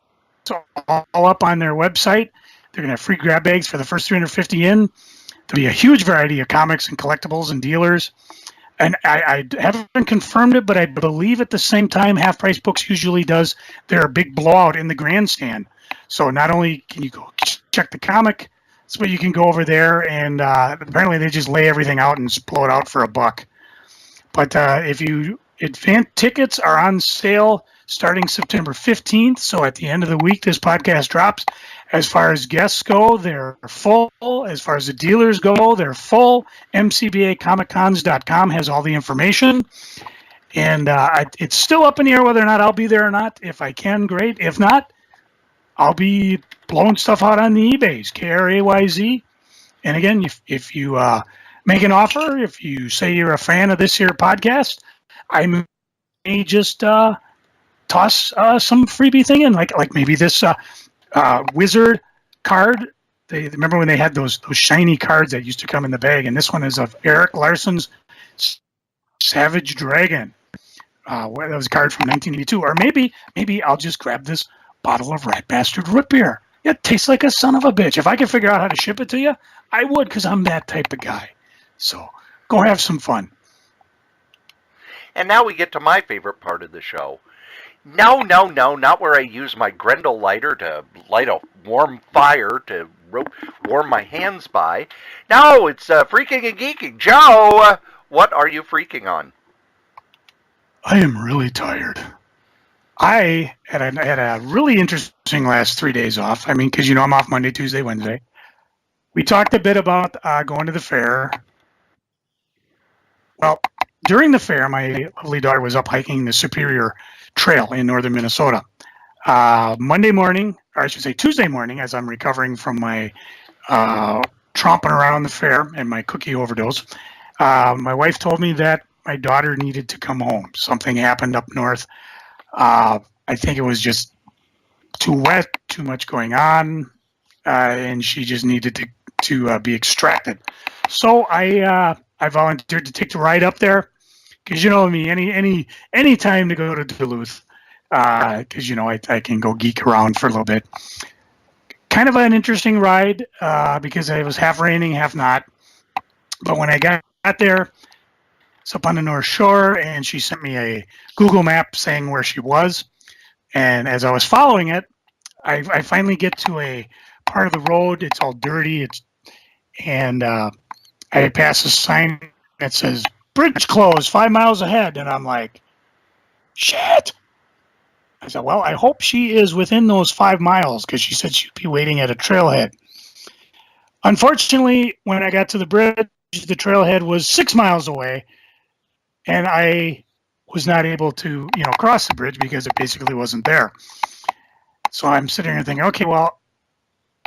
all up on their website. They're going to have free grab bags for the first 350 in. There'll be a huge variety of comics and collectibles and dealers. And I haven't confirmed it, but I believe at the same time Half Price Books usually does their big blowout in the grandstand. So not only can you go check the comic, but you can go over there, and apparently they just lay everything out and blow it out for $1. But advance tickets are on sale starting September 15th. So at the end of the week, this podcast drops. As far as guests go, they're full. As far as the dealers go, they're full. MCBAComiccons.com has all the information. And it's still up in the air whether or not I'll be there or not. If I can, great. If not, I'll be blowing stuff out on the eBays, KRAYZ. And again, if you make an offer, if you say you're a fan of this here podcast, I may just toss some freebie thing in, like maybe this Wizard card. They remember when they had those shiny cards that used to come in the bag, and this one is of Eric Larson's Savage Dragon. That was a card from 1982. Or maybe I'll just grab this bottle of Rat Bastard root beer. It tastes like a son of a bitch. If I could figure out how to ship it to you, I would, because I'm that type of guy. So go have some fun. And now we get to my favorite part of the show. No, not where I use my Grendel lighter to light a warm fire to warm my hands by. No, it's freaking and geeking. Joe, what are you freaking on? I am really tired. I had a really interesting last 3 days off. I mean, because I'm off Monday, Tuesday, Wednesday. We talked a bit about going to the fair. Well, during the fair, my lovely daughter was up hiking the Superior Trail in northern Minnesota. Monday morning, or I should say Tuesday morning, as I'm recovering from my tromping around the fair and my cookie overdose, my wife told me that my daughter needed to come home. Something happened up north. I think it was just too wet, too much going on, and she just needed to be extracted. So I volunteered to take the ride up there, because you know me, any time to go to Duluth, because I can go geek around for a little bit. Kind of an interesting ride, because it was half raining, half not. But when I got there, it's up on the North Shore, and she sent me a Google map saying where she was. And as I was following it, I finally get to a part of the road. It's all dirty. And I pass a sign that says, "Bridge closed 5 miles ahead." And I'm like, shit. I said, well, I hope she is within those 5 miles because she said she'd be waiting at a trailhead. Unfortunately, when I got to the bridge, the trailhead was 6 miles away, and I was not able to, cross the bridge because it basically wasn't there. So I'm sitting here thinking, okay, well,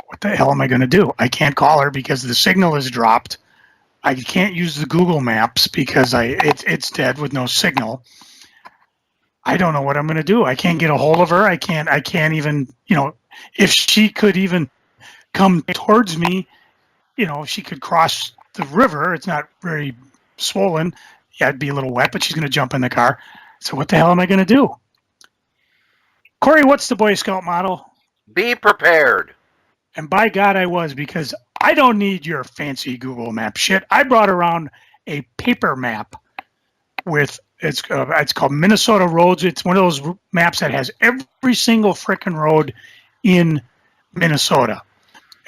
what the hell am I going to do? I can't call her because the signal is dropped. I can't use the Google Maps because it's dead with no signal. I don't know what I'm going to do. I can't get a hold of her. I can't even, if she could even come towards me, if she could cross the river, it's not very swollen. Yeah, it'd be a little wet, but she's going to jump in the car. So what the hell am I going to do? Cory, what's the Boy Scout motto? Be prepared. And by God, I was, because I don't need your fancy Google Map shit. I brought around a paper map with, it's called Minnesota Roads. It's one of those maps that has every single frickin' road in Minnesota.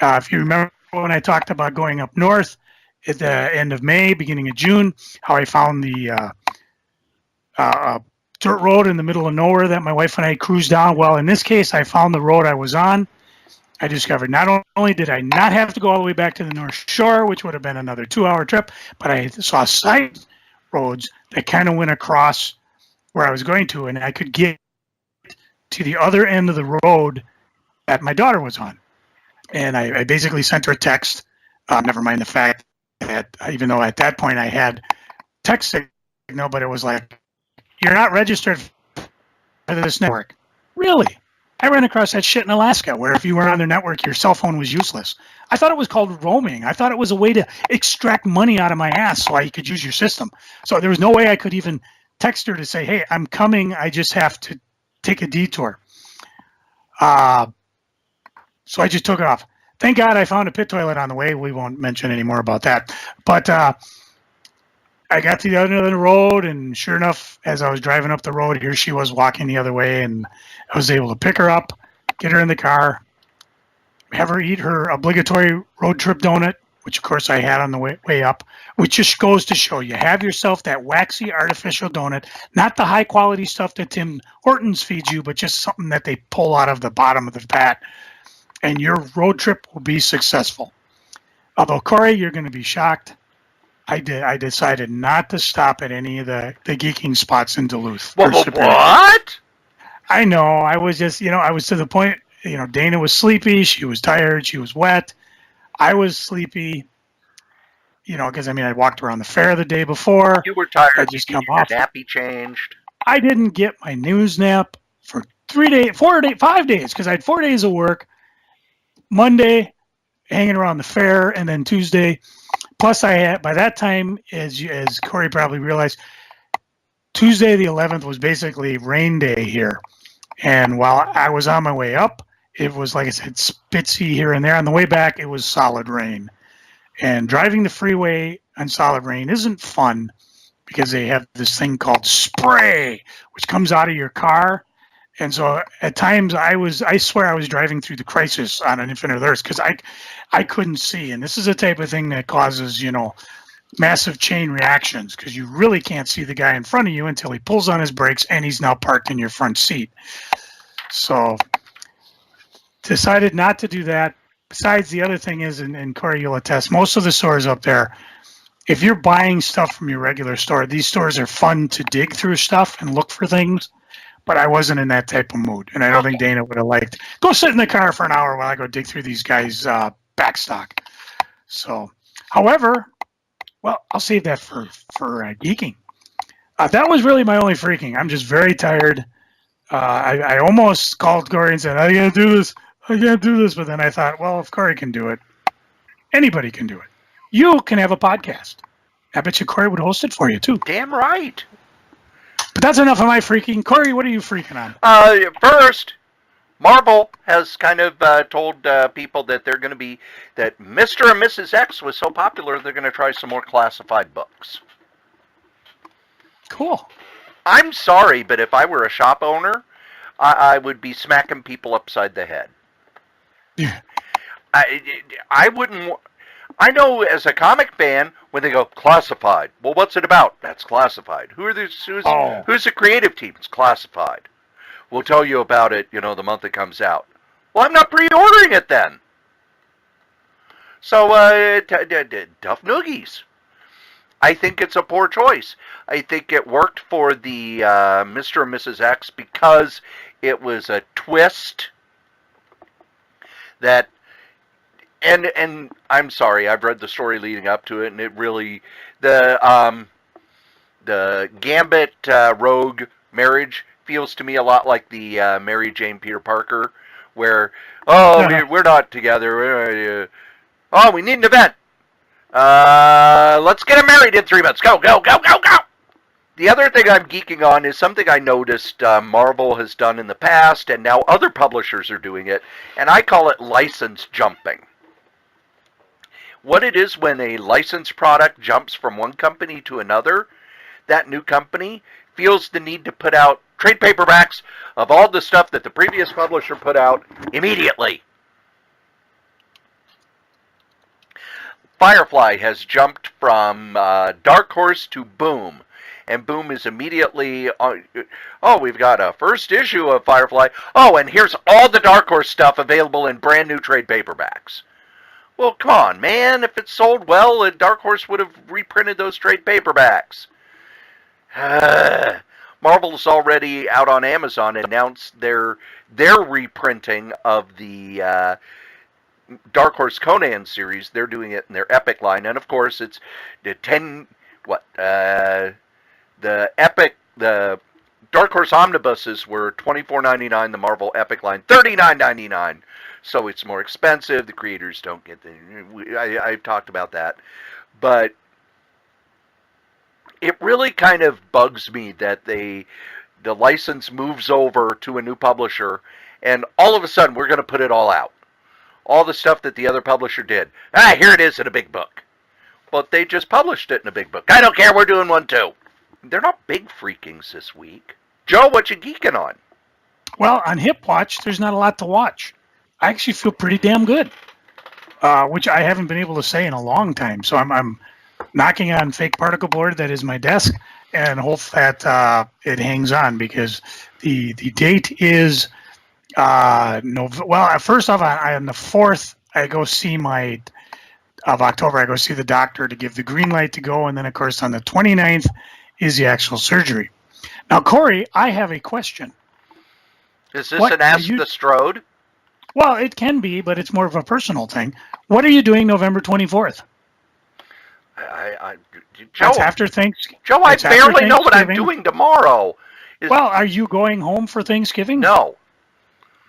If you remember when I talked about going up north at the end of May, beginning of June, how I found the dirt road in the middle of nowhere that my wife and I cruised down. Well, in this case, I found the road I was on. I discovered not only did I not have to go all the way back to the North Shore, which would have been another 2-hour trip, but I saw side roads that kind of went across where I was going to, and I could get to the other end of the road that my daughter was on. And I basically sent her a text, never mind the fact that even though at that point I had text signal, but it was like, you're not registered for this network. Really? I ran across that shit in Alaska, where if you were on their network, your cell phone was useless. I thought it was called roaming. I thought it was a way to extract money out of my ass so I could use your system. So there was no way I could even text her to say, hey, I'm coming. I just have to take a detour. So I just took off. Thank God I found a pit toilet on the way. We won't mention any more about that. But I got to the other end of the road, and sure enough, as I was driving up the road, here she was walking the other way, and I was able to pick her up, get her in the car, have her eat her obligatory road trip donut, which of course I had on the way up, which just goes to show you have yourself that waxy artificial donut, not the high quality stuff that Tim Hortons feeds you, but just something that they pull out of the bottom of the vat, and your road trip will be successful. Although, Cory, you're going to be shocked. I decided not to stop at any of the geeking spots in Duluth. What? I know. I was just, I was to the point, Dana was sleepy. She was tired. She was wet. I was sleepy, because, I walked around the fair the day before. You were tired. I just come off. Your nappy changed. I didn't get my news nap for 5 days, because I had 4 days of work. Monday, hanging around the fair, and then Tuesday. Plus, I had, by that time, as Cory probably realized, Tuesday the 11th was basically rain day here. And while I was on my way up, it was, like I said, spitzy here and there. On the way back, it was solid rain. And driving the freeway on solid rain isn't fun because they have this thing called spray, which comes out of your car. And so at times I swear I was driving through the Crisis on an Infinite Earth because I couldn't see. And this is the type of thing that causes, massive chain reactions because you really can't see the guy in front of you until he pulls on his brakes and he's now parked in your front seat. So decided not to do that. Besides, the other thing is, and Cory, you'll attest, most of the stores up there, if you're buying stuff from your regular store, these stores are fun to dig through stuff and look for things. But I wasn't in that type of mood, and I don't think Dana would have liked. Go sit in the car for an hour while I go dig through these guys' backstock. So, however, well, I'll save that for geeking. That was really my only freaking. I'm just very tired. I almost called Cory and said, I can't do this. But then I thought, well, if Cory can do it, anybody can do it. You can have a podcast. I bet you Cory would host it for you, too. Damn right. But that's enough of my freaking. Cory, what are you freaking on? First, Marvel has kind of told people that they're going to be, that Mr. and Mrs. X was so popular, they're going to try some more classified books. Cool. I'm sorry, but if I were a shop owner, I would be smacking people upside the head. Yeah. I wouldn't. I know as a comic fan, when they go classified, well, what's it about? That's classified. Who's the creative team? It's classified. We'll tell you about it, the month it comes out. Well, I'm not pre-ordering it then. So, tough noogies. I think it's a poor choice. I think it worked for the Mr. and Mrs. X because it was a twist that, and I'm sorry, I've read the story leading up to it, and it really, the Gambit Rogue marriage feels to me a lot like the Mary Jane Peter Parker, where, we're not together, we need an event. Let's get him married in 3 months. Go, go, go, go, go! The other thing I'm geeking on is something I noticed Marvel has done in the past, and now other publishers are doing it, and I call it license jumping. What it is when a licensed product jumps from one company to another, that new company feels the need to put out trade paperbacks of all the stuff that the previous publisher put out immediately. Firefly has jumped from Dark Horse to Boom. And Boom is immediately, we've got a first issue of Firefly. Oh, and here's all the Dark Horse stuff available in brand new trade paperbacks. Well, come on, man. If it sold well, Dark Horse would have reprinted those trade paperbacks. Marvel's already out on Amazon announced their reprinting of the Dark Horse Conan series. They're doing it in their Epic line, and of course it's the the Dark Horse omnibuses were $24.99. The Marvel Epic line $39.99. So it's more expensive. The creators don't get I've talked about that, but it really kind of bugs me that the license moves over to a new publisher, and all of a sudden we're going to put it all out. All the stuff that the other publisher did. Here it is in a big book. But they just published it in a big book. I don't care, we're doing one too. They're not big freakings this week. Joe, what you geeking on? Well, on Hip Watch, there's not a lot to watch. I actually feel pretty damn good, which I haven't been able to say in a long time. So I'm knocking on fake particle board that is my desk and hope that it hangs on, because the date is... first off, on the 4th, I go see of October, I go see the doctor to give the green light to go, and then, of course, on the 29th is the actual surgery. Now, Cory, I have a question. Is this an Ask the Strode? Well, it can be, but it's more of a personal thing. What are you doing November 24th? Joe, that's after Thanksgiving. Joe, I barely know what I'm doing tomorrow. Are you going home for Thanksgiving? No.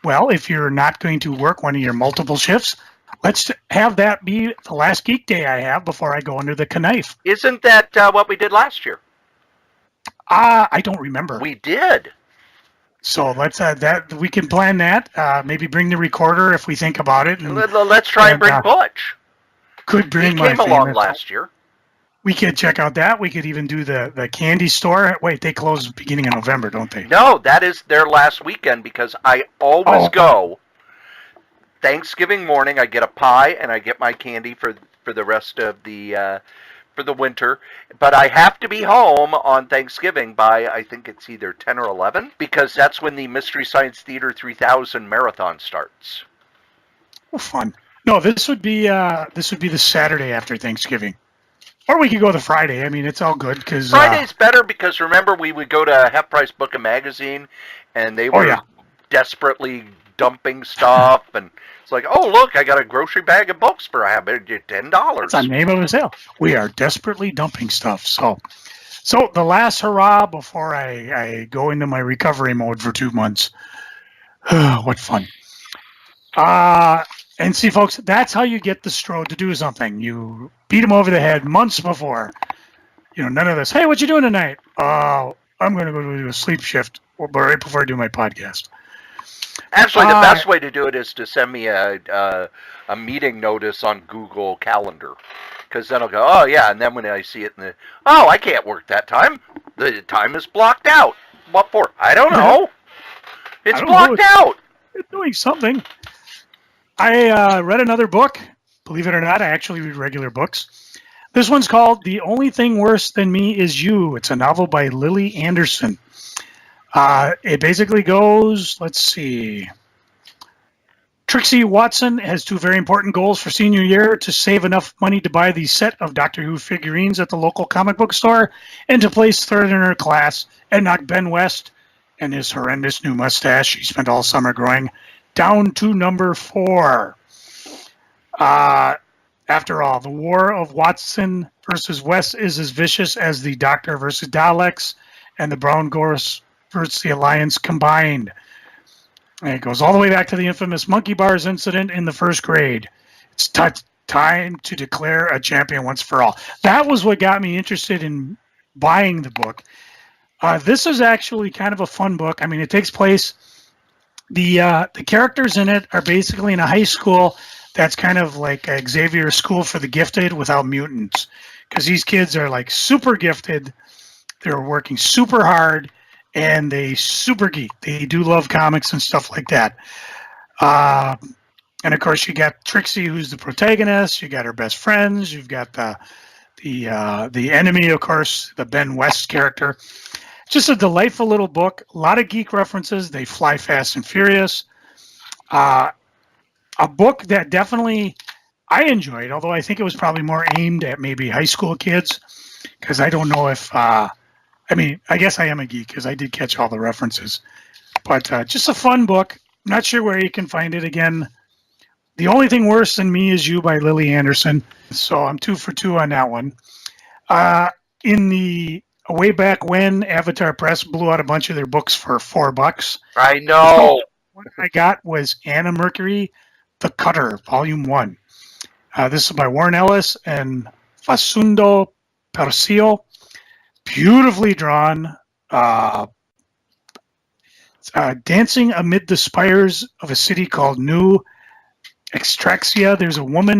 Well, if you're not going to work one of your multiple shifts, let's have that be the last geek day I have before I go under the knife. Isn't that what we did last year? I don't remember. We did. So let's we can plan that. Maybe bring the recorder if we think about it. And, let's try and bring Butch. Could bring he came along last year. We could check out that. We could even do the candy store. Wait, they close beginning of November, don't they? No, that is their last weekend, because I always go Thanksgiving morning. I get a pie and I get my candy for the rest of the for the winter. But I have to be home on Thanksgiving by, I think it's either 10 or 11, because that's when the Mystery Science Theater 3000 marathon starts. Oh, fun. No, this would be the Saturday after Thanksgiving. Or we could go the Friday. I mean, it's all good, because Friday's better, because remember we would go to Half Price Book and Magazine, and they were desperately dumping stuff, and it's like, oh look, I got a grocery bag of books for $10. It's the name of a sale. We are desperately dumping stuff. So the last hurrah before I go into my recovery mode for 2 months. What fun! And see, folks, that's how you get the Strode to do something. You beat him over the head months before. None of this. Hey, what you doing tonight? Oh, I'm going to go do a sleep shift right before I do my podcast. Actually, the best way to do it is to send me a meeting notice on Google Calendar, because then I'll go, oh yeah, and then when I see it I can't work that time. The time is blocked out. What for? I don't know. It's blocked out. It's doing something. I read another book. Believe it or not, I actually read regular books. This one's called The Only Thing Worse Than Me Is You. It's a novel by Lily Anderson. It basically goes, let's see. Trixie Watson has two very important goals for senior year: to save enough money to buy the set of Doctor Who figurines at the local comic book store, and to place third in her class and knock Ben West and his horrendous new mustache she spent all summer growing down to number 4. After all, the war of Watson versus West is as vicious as the Doctor versus Daleks and the Brown Gorse versus the Alliance combined. And it goes all the way back to the infamous monkey bars incident in the first grade. It's time to declare a champion once for all. That was what got me interested in buying the book. This is actually kind of a fun book. I mean, it takes place, the characters in it are basically in a high school that's kind of like a Xavier School for the Gifted without mutants. Because these kids are like super gifted. They're working super hard. And they super geek. They do love comics and stuff like that. And of course, you got Trixie, who's the protagonist. You got her best friends. You've got the enemy, of course, the Ben West character. Just a delightful little book. A lot of geek references. They fly fast and furious. A book that definitely I enjoyed, although I think it was probably more aimed at maybe high school kids, because I don't know if. I mean, I guess I am a geek because I did catch all the references. But just a fun book. Not sure where you can find it again. The Only Thing Worse Than Me Is You by Lily Anderson. So I'm 2 for 2 on that one. In the way back when, Avatar Press blew out a bunch of their books for $4. I know. What I got was Anna Mercury, The Cutter, Volume 1. This is by Warren Ellis and Facundo Percio. Beautifully drawn. Dancing amid the spires of a city called New Extraxia, there's a woman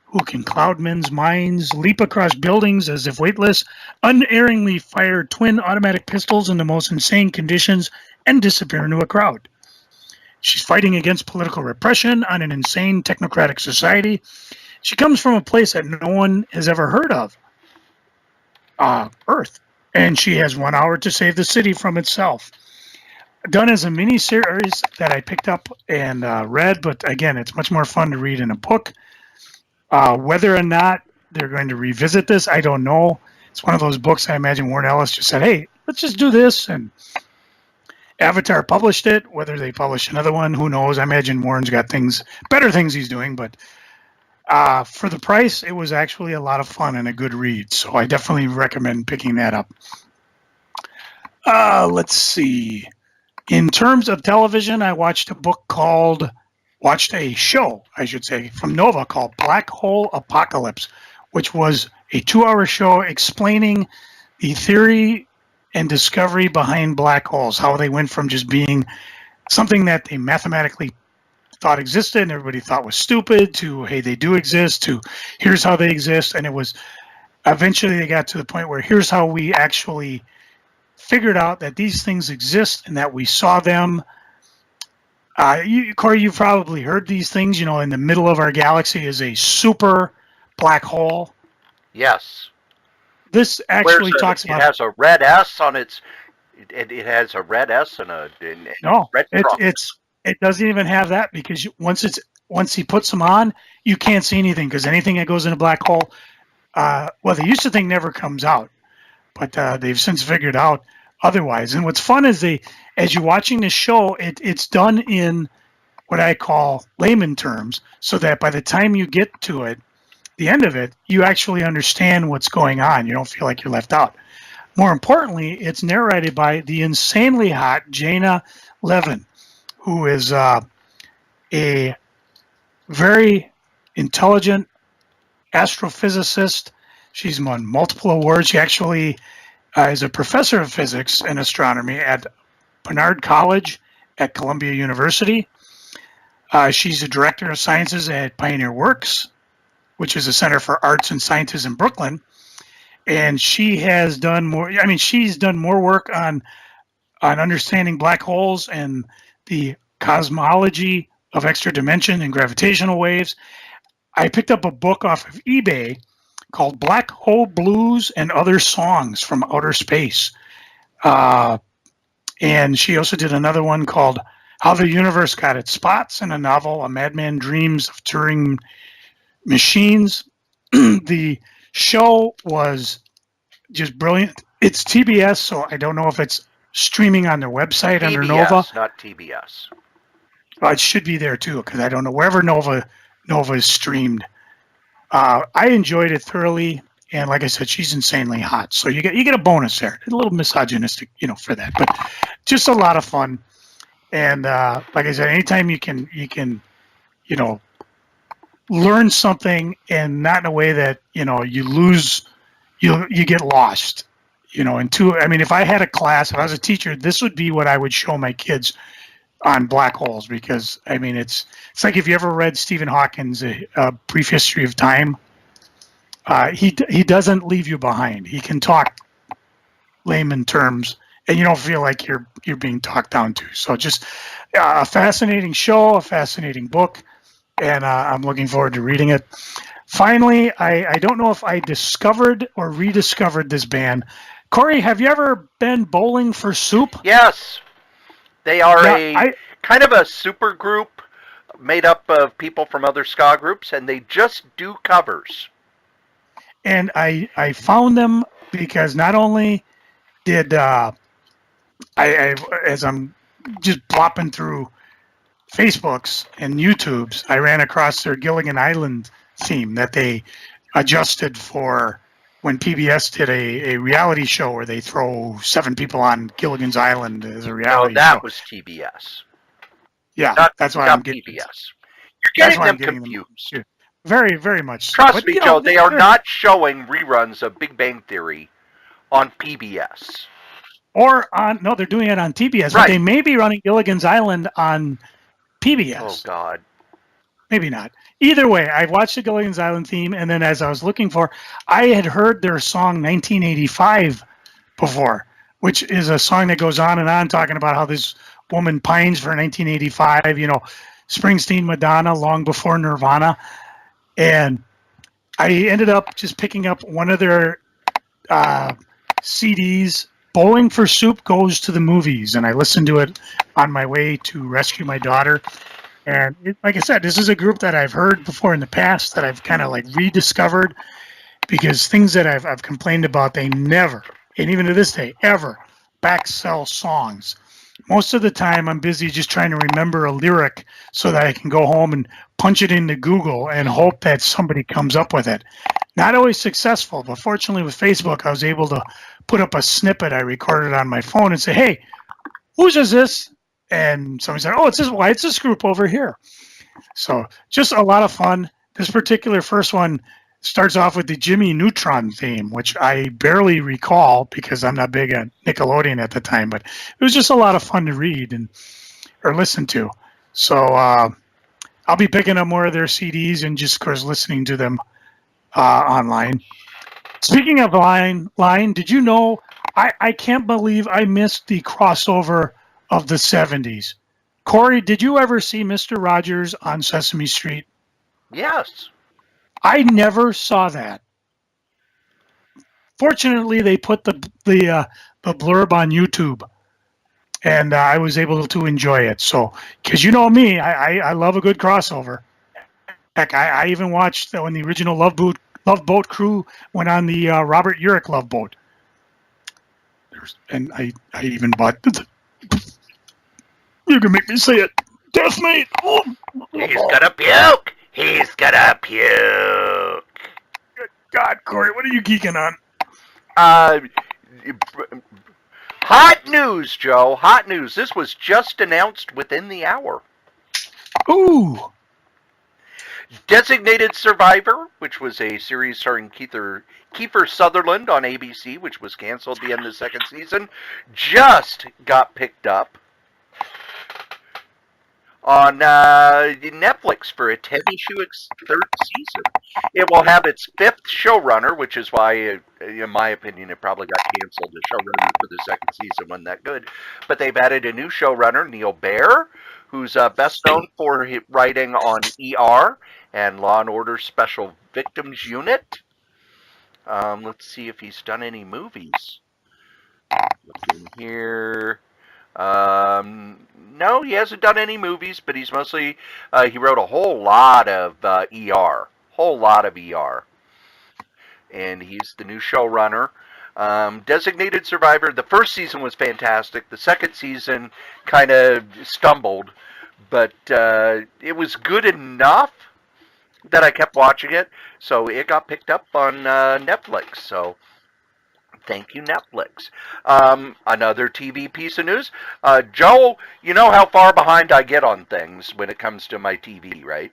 who can cloud men's minds, leap across buildings as if weightless, unerringly fire twin automatic pistols in the most insane conditions, and disappear into a crowd. She's fighting against political repression on an insane technocratic society. She comes from a place that no one has ever heard of, Earth. And she has 1 hour to save the city from itself. Done as a mini-series that I picked up and read, but again, it's much more fun to read in a book. Whether or not they're going to revisit this, I don't know. It's one of those books I imagine Warren Ellis just said, hey, let's just do this. And Avatar published it. Whether they publish another one, who knows? I imagine Warren's got better things he's doing, but for the price, it was actually a lot of fun and a good read. So I definitely recommend picking that up. Let's see. In terms of television, I watched a show, I should say, from Nova called Black Hole Apocalypse, which was a 2-hour show explaining the theory and discovery behind black holes, how they went from just being something that they mathematically thought existed and everybody thought was stupid to, hey, they do exist, to here's how they exist. And it was eventually they got to the point where here's how we actually figured out that these things exist and that we saw them. Cory, you've probably heard these things. You know, in the middle of our galaxy is a super black hole. Yes. This actually talks about. It has a red S on its. It has a red S and a no. Red It doesn't even have that because once he puts them on, you can't see anything because anything that goes in a black hole, well, they used to think never comes out, but they've since figured out otherwise. And what's fun is as you're watching this show, it's done in what I call layman terms, so that by the time you get to it, the end of it, you actually understand what's going on. You don't feel like you're left out. More importantly, it's narrated by the insanely hot Jaina Levin, who is a very intelligent astrophysicist. She's won multiple awards. She actually is a professor of physics and astronomy at Barnard College at Columbia University. She's a director of sciences at Pioneer Works, which is a center for arts and sciences in Brooklyn. And she has done more. I mean, she's done more work on understanding black holes and the cosmology of extra dimension and gravitational waves. I picked up a book off of eBay called Black Hole Blues and Other Songs from Outer Space. And she also did another one called How the Universe Got Its Spots, and a novel, A Madman Dreams of Turing Machines. The show was just brilliant. It's TBS, so I don't know if it's streaming on their website under Nova. PBS, not TBS. It should be there too, because I don't know wherever Nova is streamed. I enjoyed it thoroughly, and like I said, she's insanely hot. So you get a bonus there. A little misogynistic, for that, but just a lot of fun. And like I said, anytime you can learn something, and not in a way that you lose, you get lost. If I had a class, if I was a teacher, this would be what I would show my kids on black holes, because it's like, if you ever read Stephen Hawking's A Brief History of Time, he doesn't leave you behind. He can talk layman terms, and you don't feel like you're being talked down to. So just a fascinating show, a fascinating book, and I'm looking forward to reading it. Finally, I don't know if I discovered or rediscovered this band. Cory, have you ever been bowling for soup? Yes. They are Yeah, kind of a super group made up of people from other ska groups, and they just do covers. And I found them because not only did I as I'm just plopping through Facebooks and YouTubes, I ran across their Gilligan Island theme that they adjusted for when PBS did a reality show where they throw 7 people on Gilligan's Island as a reality No, that show. was TBS. Yeah, Not, that's why not I'm getting PBS. You're that's getting why them I'm getting confused. them. Very, very much so. Trust But, me, you know, Joe, they are they're- not showing reruns of Big Bang Theory on PBS. Or no, they're doing it on TBS, Right. but they may be running Gilligan's Island on PBS. Oh, God. Maybe not. Either way, I watched the Gilligan's Island theme, and then as I was looking for, I had heard their song 1985 before, which is a song that goes on and on talking about how this woman pines for 1985, Springsteen, Madonna, long before Nirvana. And I ended up just picking up one of their CDs, Bowling for Soup Goes to the Movies, and I listened to it on my way to rescue my daughter. And like I said, this is a group that I've heard before in the past that I've kind of like rediscovered, because things that I've complained about, they never, and even to this day, ever back sell songs. Most of the time I'm busy just trying to remember a lyric so that I can go home and punch it into Google and hope that somebody comes up with it. Not always successful, but fortunately with Facebook, I was able to put up a snippet I recorded on my phone and say, hey, whose is this? And somebody said, oh, it's this group over here. So just a lot of fun. This particular first one starts off with the Jimmy Neutron theme, which I barely recall because I'm not big at Nickelodeon at the time, but it was just a lot of fun to read or listen to. So I'll be picking up more of their CDs and just, of course, listening to them online. Speaking of line, did you know, I can't believe I missed the crossover of the 70s. Cory, did you ever see Mr. Rogers on Sesame Street? Yes. I never saw that. Fortunately, they put the blurb on YouTube, and I was able to enjoy it. So, because you know me, I love a good crossover. Heck, I even watched when the original Love Boat crew went on the Robert Urich Love Boat. And I even bought you can make me say it. Deathmate! Oh. He's gonna puke! He's gonna puke! Good God, Cory, what are you geeking on? Hot news, Joe. Hot news. This was just announced within the hour. Ooh! Designated Survivor, which was a series starring Kiefer Sutherland on ABC, which was canceled at the end of the second season, just got picked up on Netflix for a 10-issue third season. It will have its 5th showrunner, which is why, in my opinion, it probably got canceled. The showrunner for the second season wasn't that good. But they've added a new showrunner, Neil Baer, who's best known for writing on ER and Law and Order Special Victims Unit. Let's see if he's done any movies. Looking here. No, he hasn't done any movies, but he's mostly he wrote a whole lot of whole lot of ER, and he's the new showrunner. Designated Survivor. The first season was fantastic. The second season kind of stumbled, but it was good enough that I kept watching it. So it got picked up on Netflix. So thank you, Netflix. Another TV piece of news. Joe, you know how far behind I get on things when it comes to my TV, right?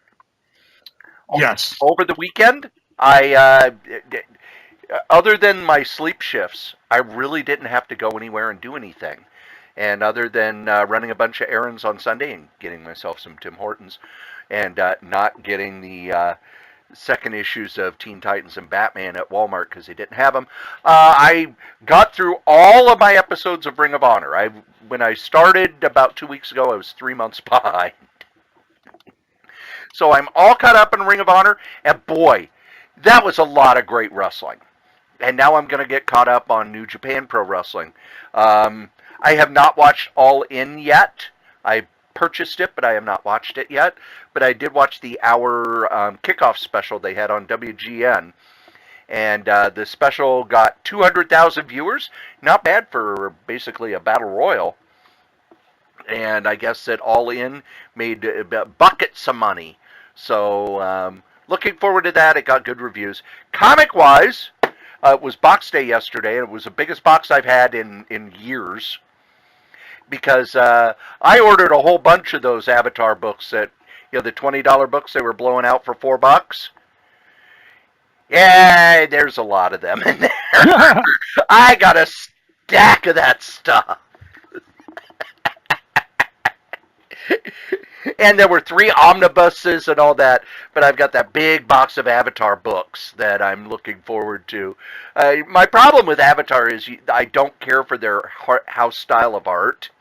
Yes. Over the weekend, other than my sleep shifts, I really didn't have to go anywhere and do anything. And other than running a bunch of errands on Sunday and getting myself some Tim Hortons and not getting the second issues of Teen Titans and Batman at Walmart because they didn't have them, I got through all of my episodes of Ring of Honor. When I started about 2 weeks ago, I was 3 months behind. So I'm all caught up in Ring of Honor, and boy, that was a lot of great wrestling. And now I'm going to get caught up on New Japan Pro Wrestling. I have not watched All In yet. I purchased it, but I have not watched it yet. But I did watch the hour kickoff special they had on WGN. And the special got 200,000 viewers. Not bad for basically a battle royal. And I guess that All In made buckets of money. So looking forward to that. It got good reviews. Comic-wise, it was box day yesterday, and it was the biggest box I've had in years. Because I ordered a whole bunch of those Avatar books that, the $20 books they were blowing out for $4. Yeah, there's a lot of them in there. I got a stack of that stuff. And there were 3 omnibuses and all that, but I've got that big box of Avatar books that I'm looking forward to. My problem with Avatar is I don't care for their house style of art.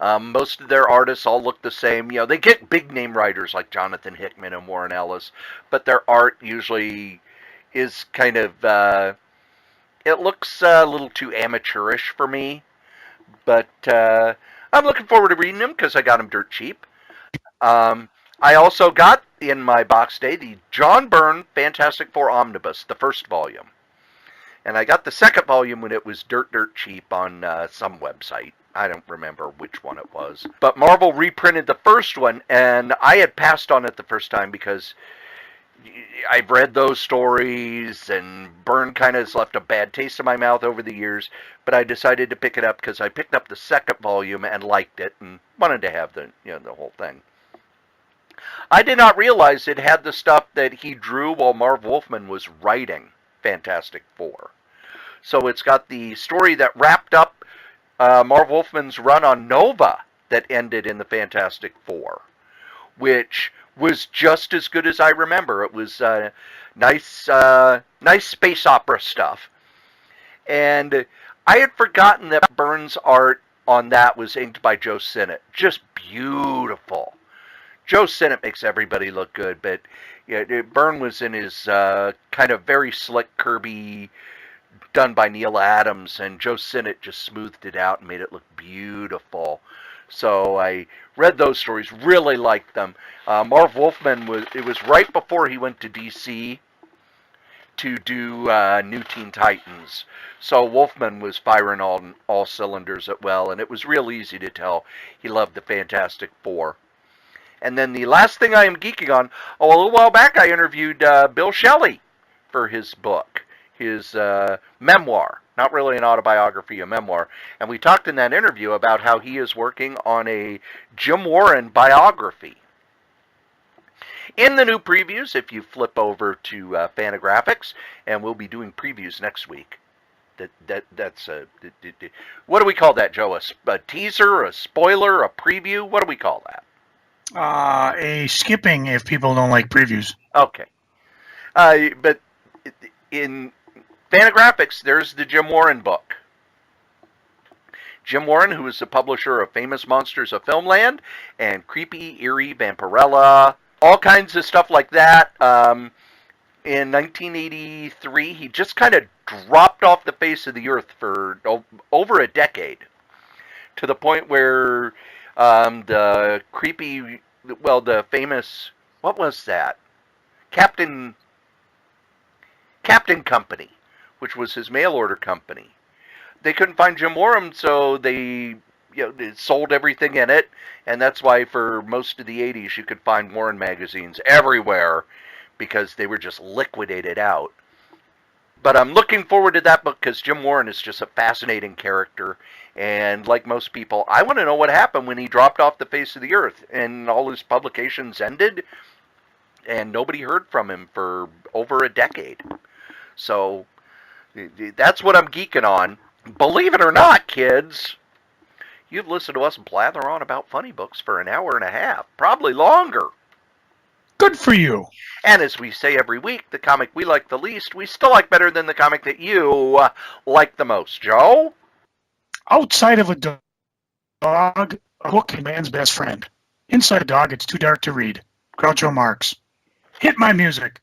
Most of their artists all look the same. They get big name writers like Jonathan Hickman and Warren Ellis, but their art usually is kind of, it looks a little too amateurish for me. But I'm looking forward to reading them because I got them dirt cheap. I also got in my box day the John Byrne Fantastic Four Omnibus, the first volume. And I got the second volume when it was dirt cheap on some website. I don't remember which one it was. But Marvel reprinted the first one, and I had passed on it the first time because I've read those stories, and Byrne kind of has left a bad taste in my mouth over the years, but I decided to pick it up because I picked up the second volume and liked it and wanted to have the whole thing. I did not realize it had the stuff that he drew while Marv Wolfman was writing Fantastic Four. So it's got the story that wrapped up Marv Wolfman's run on Nova that ended in the Fantastic Four, which was just as good as I remember. It was nice space opera stuff. And I had forgotten that Byrne's art on that was inked by Joe Sinnott. Just beautiful. Joe Sinnott makes everybody look good, but Byrne was in his kind of very slick Kirby, done by Neil Adams, and Joe Sinnott just smoothed it out and made it look beautiful. So I read those stories, really liked them. Marv Wolfman it was right before he went to DC to do New Teen Titans. So Wolfman was firing all cylinders at well, and it was real easy to tell he loved the Fantastic Four. And then the last thing I am geeking on, a little while back I interviewed Bill Shelley for his book, his memoir. Not really an autobiography, a memoir. And we talked in that interview about how he is working on a Jim Warren biography. In the new previews, if you flip over to Fantagraphics, and we'll be doing previews next week. That's what do we call that, Joe? A teaser, a spoiler, a preview? What do we call that? A skipping if people don't like previews. Okay. But in Fantagraphics, there's the Jim Warren book. Jim Warren, who is the publisher of Famous Monsters of Filmland and Creepy, Eerie, Vampirella, all kinds of stuff like that. In 1983, he just kind of dropped off the face of the earth for over a decade. to the point where the creepy, well, the famous, what was that? Captain Company, which was his mail order company. They couldn't find Jim Warren, so they sold everything in it, and that's why for most of the 80s you could find Warren magazines everywhere because they were just liquidated out. But I'm looking forward to that book because Jim Warren is just a fascinating character, and like most people, I want to know what happened when he dropped off the face of the earth and all his publications ended, and nobody heard from him for over a decade. So that's what I'm geeking on. Believe it or not, kids, you've listened to us blather on about funny books for an hour and a half, probably longer. Good for you. And as we say every week, the comic we like the least, we still like better than the comic that you like the most. Joe? Outside of a dog, a book is man's best friend. Inside a dog, it's too dark to read. Groucho Marx. Hit my music.